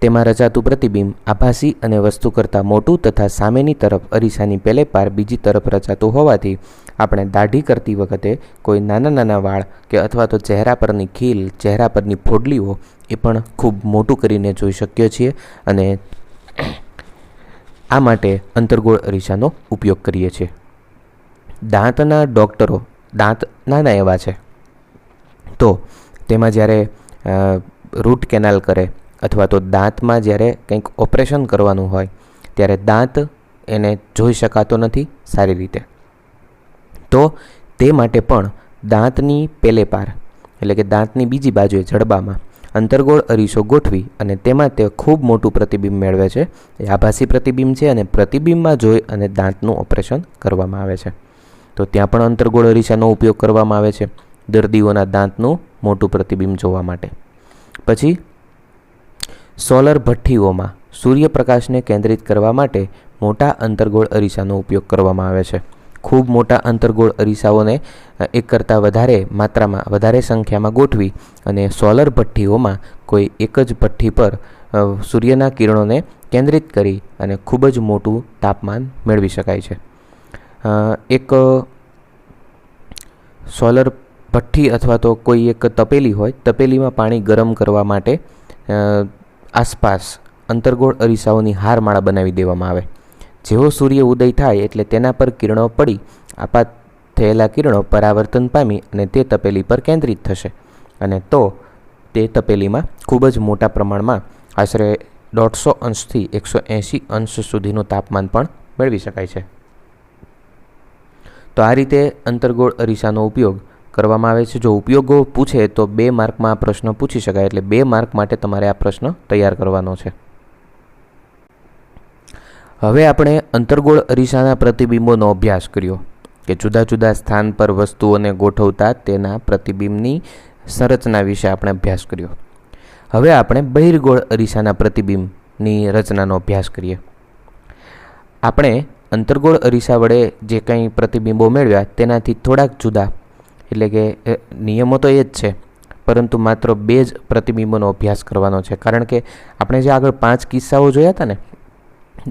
તેમાં રચાતું પ્રતિબિંબ આભાસી અને વસ્તુ કરતાં મોટું તથા સામેની તરફ અરીસાની પેલે પાર બીજી તરફ રચાતું હોવાથી આપણે દાઢી કરતી વખતે કોઈ નાના વાળ કે અથવા તો ચહેરા પરની ખીલ, ચહેરા પરની ફોડલીઓ એ પણ ખૂબ મોટું કરીને જોઈ શકીએ છીએ અને આ માટે અંતર્ગોળ અરીસાનો ઉપયોગ કરીએ છીએ. દાંતના ડૉક્ટરો દાંત નાના એવા છે તો તેમાં જ્યારે રૂટ કેનાલ કરે અથવા તો દાંતમાં જ્યારે કંઈક ઓપરેશન કરવાનું હોય ત્યારે દાંત એને જોઈ શકાતો નથી સારી રીતે, તો તે માટે પણ દાંતની પેલે પાર એટલે કે દાંતની બીજી બાજુએ જડબામાં અંતર્ગોળ અરીસો ગોઠવી અને તેમાં તે ખૂબ મોટું પ્રતિબિંબ મેળવે છે. એ આભાસી પ્રતિબિંબ છે અને પ્રતિબિંબમાં જોઈ અને દાંતનું ઓપરેશન કરવામાં આવે છે. તો ત્યાં પણ અંતર્ગોળ અરીસાનો ઉપયોગ કરવામાં આવે છે દર્દીઓના દાંતનું મોટું પ્રતિબિંબ જોવા માટે. પછી સોલર ભઠ્ઠીઓમાં સૂર્યપ્રકાશને કેન્દ્રિત કરવા માટે મોટા અંતર્ગોળ અરીસાનો ઉપયોગ કરવામાં આવે છે. ખૂબ મોટા અંતર્ગોળ અરીસાઓને એક કરતાં વધારે સંખ્યામાં ગોઠવી અને સોલર ભઠ્ઠીઓમાં કોઈ એક જ ભઠ્ઠી પર સૂર્યના કિરણોને કેન્દ્રિત કરી અને ખૂબ જ મોટું તાપમાન મેળવી શકાય છે. એક સોલર ભઠ્ઠી અથવા તો કોઈ એક તપેલી હોય, તપેલીમાં પાણી ગરમ કરવા માટે આસપાસ અંતર્ગોળ અરીસાઓની હારમાળા બનાવી દેવામાં આવે. જેવો સૂર્ય ઉદય થાય એટલે તેના પર કિરણો પડી આપાત થયેલા કિરણો પરાવર્તન પામી અને તે તપેલી પર કેન્દ્રિત થશે અને તો તે તપેલીમાં ખૂબ જ મોટા પ્રમાણમાં આશરે 150 અંશથી 180 અંશ સુધીનું તાપમાન પણ મેળવી શકાય છે. તો આ રીતે અંતર્ગોળ અરીસાનો ઉપયોગ કરવામાં આવે છે. જો ઉપયોગો પૂછે તો 2 માર્કમાં આ પ્રશ્ન પૂછી શકાય, એટલે 2 માર્ક માટે તમારે આ પ્રશ્ન તૈયાર કરવાનો છે. હવે આપણે અંતર્ગોળ અરીસાના પ્રતિબિંબોનો અભ્યાસ કર્યો કે જુદા જુદા સ્થાન પર વસ્તુઓને ગોઠવતા તેના પ્રતિબિંબની સંરચના વિશે આપણે અભ્યાસ કર્યો. હવે આપણે બહિર્ગોળ અરીસાના પ્રતિબિંબની રચનાનો અભ્યાસ કરીએ. આપણે અંતર્ગોળ અરીસા વડે જે કંઈ પ્રતિબિંબો મેળવ્યા તેનાથી થોડાક જુદા, એટલે કે નિયમો તો એ જ છે પરંતુ માત્ર 2 જ પ્રતિબિંબોનો અભ્યાસ કરવાનો છે. કારણ કે આપણે જે આગળ 5 કિસ્સાઓ જોયા હતા ને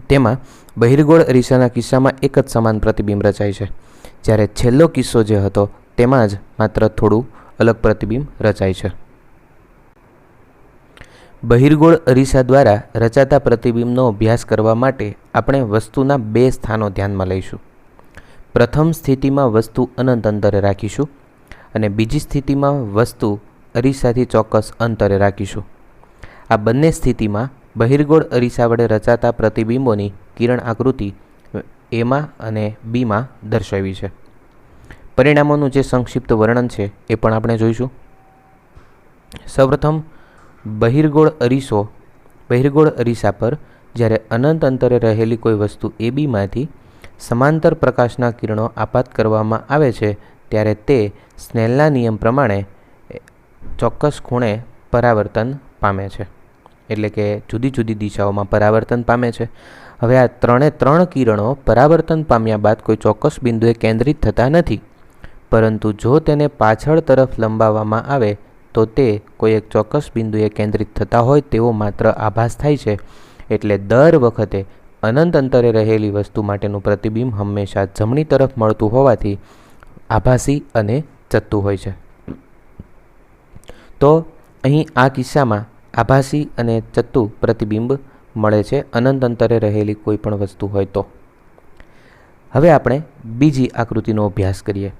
તેમાં બહિર્ગોળ અરીસાના કિસ્સામાં એક જ સમાન પ્રતિબિંબ રચાય છે, જ્યારે છેલ્લો કિસ્સો જે હતો તેમાં જ માત્ર થોડું અલગ પ્રતિબિંબ રચાય છે. બહિર્ગોળ અરીસા દ્વારા રચાતા પ્રતિબિંબનો અભ્યાસ કરવા માટે આપણે વસ્તુના 2 સ્થાનો ધ્યાનમાં લઈશું. પ્રથમ સ્થિતિમાં વસ્તુ અનંત અંતરે રાખીશું અને બીજી સ્થિતિમાં વસ્તુ અરીસાથી ચોક્કસ અંતરે રાખીશું. આ બંને સ્થિતિમાં બહિર્ગોળ અરીસા વડે રચાતા પ્રતિબિંબોની કિરણ આકૃતિ Aમાં અને Bમાં દર્શાવી છે. પરિણામોનું જે સંક્ષિપ્ત વર્ણન છે એ પણ આપણે જોઈશું. સૌપ્રથમ બહિર્ગોળ અરીસા પર જ્યારે અનંત અંતરે રહેલી કોઈ વસ્તુ ABમાંથી સમાંતર પ્રકાશના કિરણો આપાત કરવામાં આવે છે ત્યારે તે સ્નેલના નિયમ પ્રમાણે ચોક્કસ ખૂણે પરાવર્તન પામે છે, એટલે કે જુદી જુદી દિશાઓમાં પરાવર્તન પામે છે. હવે આ 3 કિરણો પરાવર્તન પામ્યા બાદ કોઈ ચોક્કસ બિંદુએ કેન્દ્રિત થતા નથી, પરંતુ જો તેને પાછળ તરફ લંબાવવામાં આવે તો તે કોઈ એક ચોક્કસ બિંદુએ કેન્દ્રિત થતા હોય તેવો માત્ર આભાસ થાય છે. એટલે દર વખતે અનંત અંતરે રહેલી વસ્તુ માટેનું પ્રતિબિંબ હંમેશા જમણી તરફ મળતું હોવાથી આભાસી અને ચત્તુ હોય છે. તો અહીં આ કિસ્સામાં આભાસી અને ચત્તુ પ્રતિબિંબ મળે છે અનંત અંતરે રહેલી કોઈ પણ વસ્તુ હોય તો. હવે આપણે બીજી આકૃતિનો અભ્યાસ કરીએ.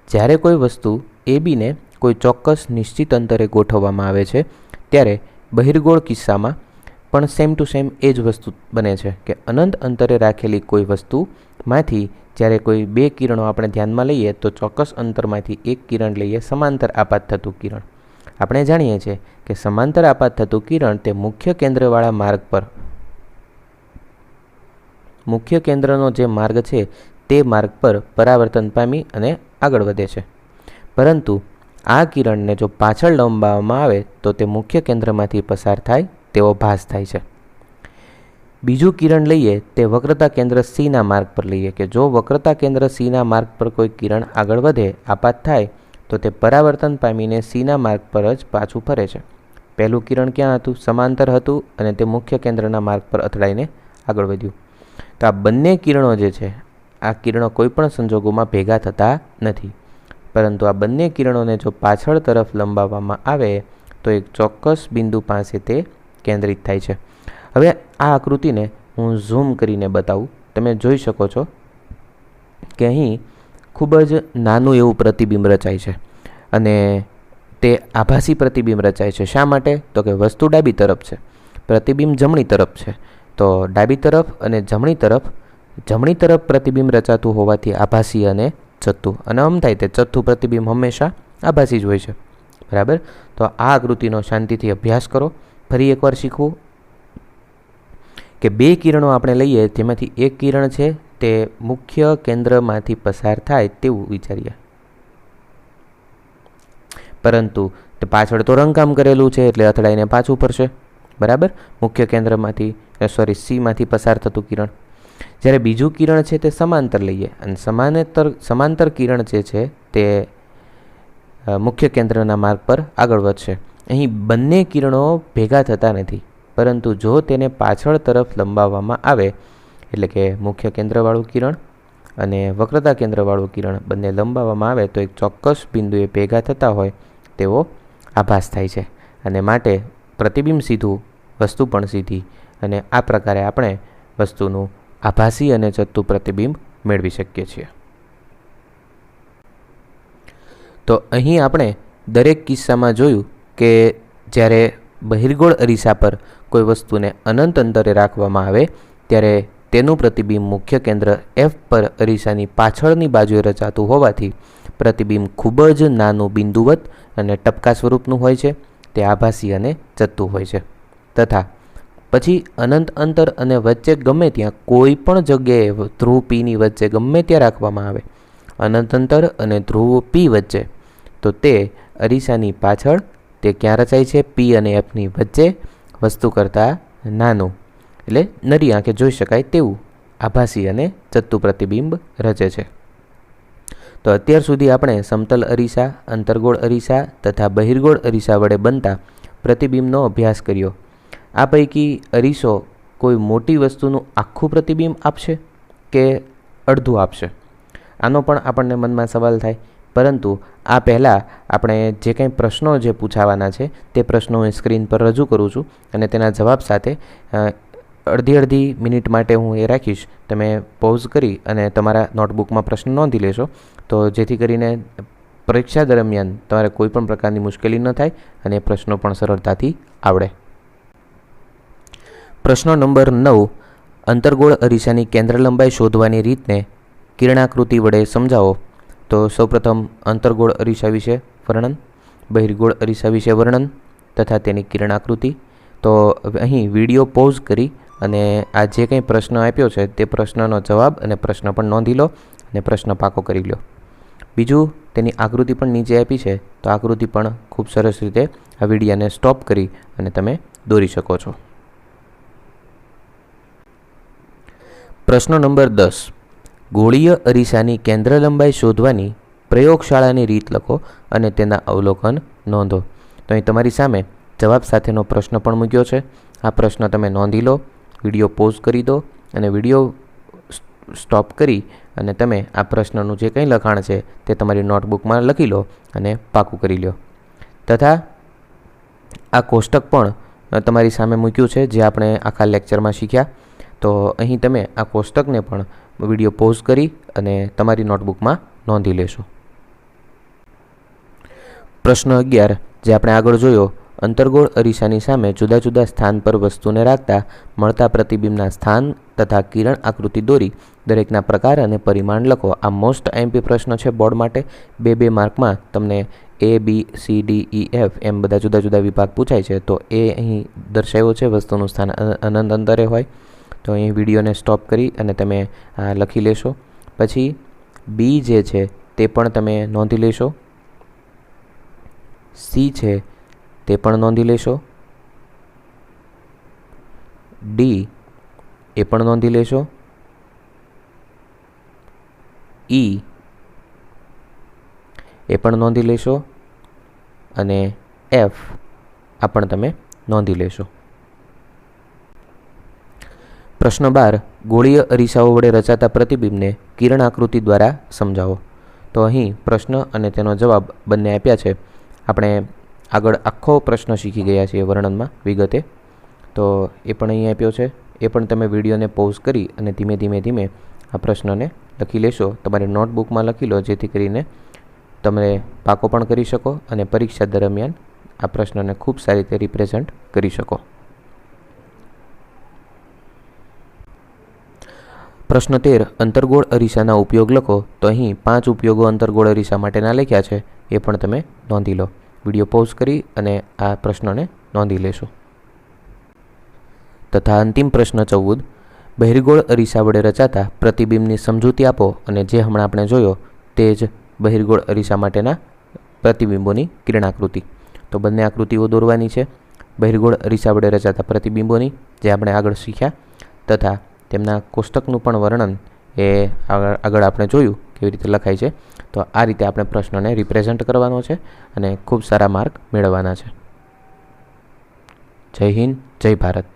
જ્યારે કોઈ વસ્તુ ABને કોઈ ચોક્કસ નિશ્ચિત અંતરે ગોઠવવામાં આવે છે ત્યારે બહિર્ગોળ કિસ્સામાં પણ સેમ ટુ સેમ એ જ વસ્તુ બને છે કે અનંત અંતરે રાખેલી કોઈ વસ્તુમાંથી જ્યારે કોઈ 2 કિરણો આપણે ધ્યાનમાં લઈએ તો ચોક્કસ અંતરમાંથી એક કિરણ લઈએ સમાંતર આપાત થતું કિરણ. આપણે જાણીએ છીએ કે સમાંતર આપાત થતું કિરણ તે મુખ્ય કેન્દ્રવાળા માર્ગ પર મુખ્ય કેન્દ્રનો જે માર્ગ છે તે માર્ગ પર પરાવર્તન પામી અને આગળ વધે છે. પરંતુ આ કિરણને જો પાછળ લંબાવવામાં આવે તો તે મુખ્ય કેન્દ્રમાંથી પસાર થાય તેવો ભાસ થાય છે. બીજું કિરણ લઈએ તે વક્રતા કેન્દ્ર Cના માર્ગ પર લઈએ કે જો વક્રતા કેન્દ્ર Cના માર્ગ પર કોઈ કિરણ આગળ વધે, આપાત થાય, તો તે પરાવર્તન પામીને Cના માર્ગ પર જ પાછું ફરે છે. પહેલું કિરણ ક્યાં હતું? સમાંતર હતું અને તે મુખ્ય કેન્દ્રના માર્ગ પર અથડાઈને આગળ વધ્યું. તો આ બંને કિરણો જે છે, આ કિરણો કોઈપણ સંજોગોમાં ભેગા થતા નથી, પરંતુ આ બંને કિરણોને જો પાછળ તરફ લંબાવવામાં આવે તો એક ચોક્કસ બિંદુ પાસે તે કેન્દ્રિત થાય છે. હવે આ આકૃતિને હું ઝૂમ કરીને બતાવું. તમે જોઈ શકો છો કે અહીં ખૂબ જ નાનું એવું પ્રતિબિંબ રચાય છે અને તે આભાસી પ્રતિબિંબ રચાય છે. શા માટે? તો કે વસ્તુ ડાબી તરફ છે, પ્રતિબિંબ જમણી તરફ છે. તો ડાબી તરફ અને જમણી તરફ પ્રતિબિંબ રચાતું હોવાથી આભાસી અને ચત્તુ, અને આમ થાય તે ચોથું પ્રતિબિંબ હંમેશા આભાસી જ હોય છે. બરાબર? તો આ આકૃતિનો શાંતિથી અભ્યાસ કરો. ફરી એકવાર શીખવું કે બે કિરણો આપણે લઈએ, જેમાંથી એક કિરણ છે તે મુખ્ય કેન્દ્રમાંથી પસાર થાય તેવું વિચારીએ, પરંતુ તે પાછળ તો રંગકામ કરેલું છે એટલે અથડાઈને પાછું ફરશે. બરાબર? મુખ્ય કેન્દ્રમાંથી Cમાંથી પસાર થતું કિરણ. જ્યારે બીજું કિરણ છે તે સમાંતર લઈએ અને સમાંતર કિરણ જે છે તે મુખ્ય કેન્દ્રના માર્ગ પર આગળ વધશે. અહીં બંને કિરણો ભેગા થતા નથી, પરંતુ જો તેને પાછળ તરફ લંબાવવામાં આવે, એટલે કે મુખ્ય કેન્દ્રવાળું કિરણ અને વક્રતા કેન્દ્રવાળું કિરણ બંને લંબાવવામાં આવે તો એક ચોક્કસ બિંદુએ ભેગા થતા હોય તેવો આભાસ થાય છે, અને માટે પ્રતિબિંબ સીધું, વસ્તુ પણ સીધી, અને આ પ્રકારે આપણે વસ્તુનું આભાસી અને ચત્તુ પ્રતિબિંબ મેળવી શકીએ છીએ. તો અહીં આપણે દરેક કિસ્સામાં જોયું કે જ્યારે બહિર્ગોળ અરીસા પર કોઈ વસ્તુને અનંત અંતરે રાખવામાં આવે ત્યારે તેનું પ્રતિબિંબ મુખ્ય કેન્દ્ર F પર અરીસાની પાછળની બાજુએ રચાતું હોવાથી પ્રતિબિંબ ખૂબ જ નાનું બિંદુવત અને ટપકા સ્વરૂપનું હોય છે. તે આભાસી અને ચત્તુ હોય છે. તથા પછી અનંત અંતર અને વચ્ચે ગમે ત્યાં કોઈ પણ જગ્યાએ ધ્રુવ Pની વચ્ચે ગમે ત્યાં રાખવામાં આવે અનંત અંતર અને ધ્રુવ P વચ્ચે, તો તે અરીસાની પાછળ તે ક્યાં રચાય છે? P અને Fની વચ્ચે વસ્તુ કરતાં નાનું, એટલે નરી આંખે જોઈ શકાય તેવું આભાસી અને ચત્તુ પ્રતિબિંબ રચે છે. તો અત્યાર સુધી આપણે સમતલ અરીસા, અંતર્ગોળ અરીસા તથા બહિર્ગોળ અરીસા વડે બનતા પ્રતિબિંબનો અભ્યાસ કર્યો. આ પૈકી અરીસો કોઈ મોટી વસ્તુનું આખું પ્રતિબિંબ આપશે કે અડધું આપશે? આનો પણ આપણને મનમાં સવાલ થાય, પરંતુ આ પહેલાં આપણે જે કંઈ પ્રશ્નો જે પૂછાવાના છે તે પ્રશ્નો હું સ્ક્રીન પર રજૂ કરું છું અને તેના જવાબ સાથે અડધી મિનિટ માટે હું એ રાખીશ. તમે પોઝ કરી અને તમારા નોટબુકમાં પ્રશ્ન નોંધી લેશો, તો જેથી કરીને પરીક્ષા દરમિયાન તમારે કોઈ પણ પ્રકારની મુશ્કેલી ન થાય અને પ્રશ્નો પણ સરળતાથી આવડે. પ્રશ્ન નંબર 9. અંતર્ગોળ અરીસાની કેન્દ્ર લંબાઈ શોધવાની રીતને કિરણાકૃતિ વડે સમજાવો. તો સૌપ્રથમ અંતર્ગોળ અરીસા વિશે વર્ણન, બહિર્ગોળ અરીસા વિશે વર્ણન તથા તેની કિરણાકૃતિ. તો અહીં વિડીયો પોઝ કરી અને આ જે કંઈ પ્રશ્ન આપ્યો છે તે પ્રશ્નનો જવાબ અને પ્રશ્ન પણ નોંધી લો અને પ્રશ્ન પાકો કરી લો. બીજું, તેની આકૃતિ પણ નીચે આપી છે, તો આકૃતિ પણ ખૂબ સરસ રીતે આ વિડીયોને સ્ટોપ કરી અને તમે દોરી શકો છો. પ્રશ્ન નંબર 10. ગોળીય અરીસાની કેન્દ્ર લંબાઈ શોધવાની પ્રયોગશાળાની રીત લખો અને તેના અવલોકન નોંધો. તો અહીં તમારી સામે જવાબ સાથેનો પ્રશ્ન પણ મૂક્યો છે. આ પ્રશ્ન તમે નોંધી લો, વિડીયો પોઝ કરી દો અને વિડીયો સ્ટોપ કરી અને તમે આ પ્રશ્નનું જે કંઈ લખાણ છે તે તમારી નોટબુકમાં લખી લો અને પાકું કરી લો. તથા આ કોષ્ટક પણ તમારી સામે મૂક્યું છે જે આપણે આખા લેક્ચરમાં શીખ્યા. તો અહીં તમે આ કોષ્ટકને પણ વિડીયો પોઝ કરી અને તમારી નોટબુકમાં નોંધી લેશો. પ્રશ્ન 11 જે આપણે આગળ જોયો, અંતર્ગોળ અરીસાની સામે જુદા જુદા સ્થાન પર વસ્તુને રાખતા મળતા પ્રતિબિંબના સ્થાન તથા કિરણ આકૃતિ દોરી દરેકના પ્રકાર અને પરિમાણ લખો. આ મોસ્ટ આઈએમપી પ્રશ્ન છે બોર્ડ માટે. 2 માર્કમાં તમને A, B, C, D, E, F એમ બધા જુદા જુદા વિભાગ પૂછાય છે. તો એ અહીં દર્શાવ્યો છે, વસ્તુનું સ્થાન અનંત અંતરે હોય. તો અહીં વિડીયોને સ્ટોપ કરી અને તમે આ લખી લેશો. પછી B જે છે તે પણ તમે નોંધી લેશો. C છે તે પણ નોંધી લેશો. D એ પણ નોંધી લેશો. E એ પણ નોંધી લેશો અને F આ પણ તમે નોંધી લેશો. પ્રશ્ન 12. ગોળીય અરીસાઓ વડે રચાતા પ્રતિબિંબને કિરણ આકૃતિ દ્વારા સમજાવો. તો અહીં પ્રશ્ન અને તેનો જવાબ બંને આપ્યા છે. આપણે આગળ આખો પ્રશ્ન શીખી ગયા છીએ વર્ણનમાં વિગતે, તો એ પણ અહીં આપ્યો છે. એ પણ તમે વિડીયોને પોઝ કરી અને ધીમે ધીમે આ પ્રશ્નને લખી લેશો. તમારી નોટબુકમાં લખી લો, જેથી કરીને તમે પાકો પણ કરી શકો અને પરીક્ષા દરમિયાન આ પ્રશ્નને ખૂબ સારી રીતે રિપ્રેઝન્ટ કરી શકો. પ્રશ્ન 13. અંતર્ગોળ અરીસાના ઉપયોગ લખો. તો અહીં 5 ઉપયોગો અંતર્ગોળ અરીસા માટેના લખ્યા છે, એ પણ તમે નોંધી લો. વિડીયો પોઝ કરી અને આ પ્રશ્નને નોંધી લેશો. તથા અંતિમ પ્રશ્ન 14. બહિર્ગોળ અરીસા વડે રચાતા પ્રતિબિંબની સમજૂતી આપો. અને જે હમણાં આપણે જોયો તે જ બહિર્ગોળ અરીસા માટેના પ્રતિબિંબોની કિરણાકૃતિ. તો બંને આકૃતિઓ દોરવાની છે બહિર્ગોળ અરીસા વડે રચાતા પ્રતિબિંબોની, જે આપણે આગળ શીખ્યા, તથા તેમના કોષ્ટકનું પણ વર્ણન એ આગળ આપણે જોયું કેવી રીતે લખાય છે. તો આ રીતે આપણે પ્રશ્નને રિપ્રેઝન્ટ કરવાનો છે અને ખૂબ સારા માર્ક મેળવવાના છે. જય હિન્દ, જય ભારત.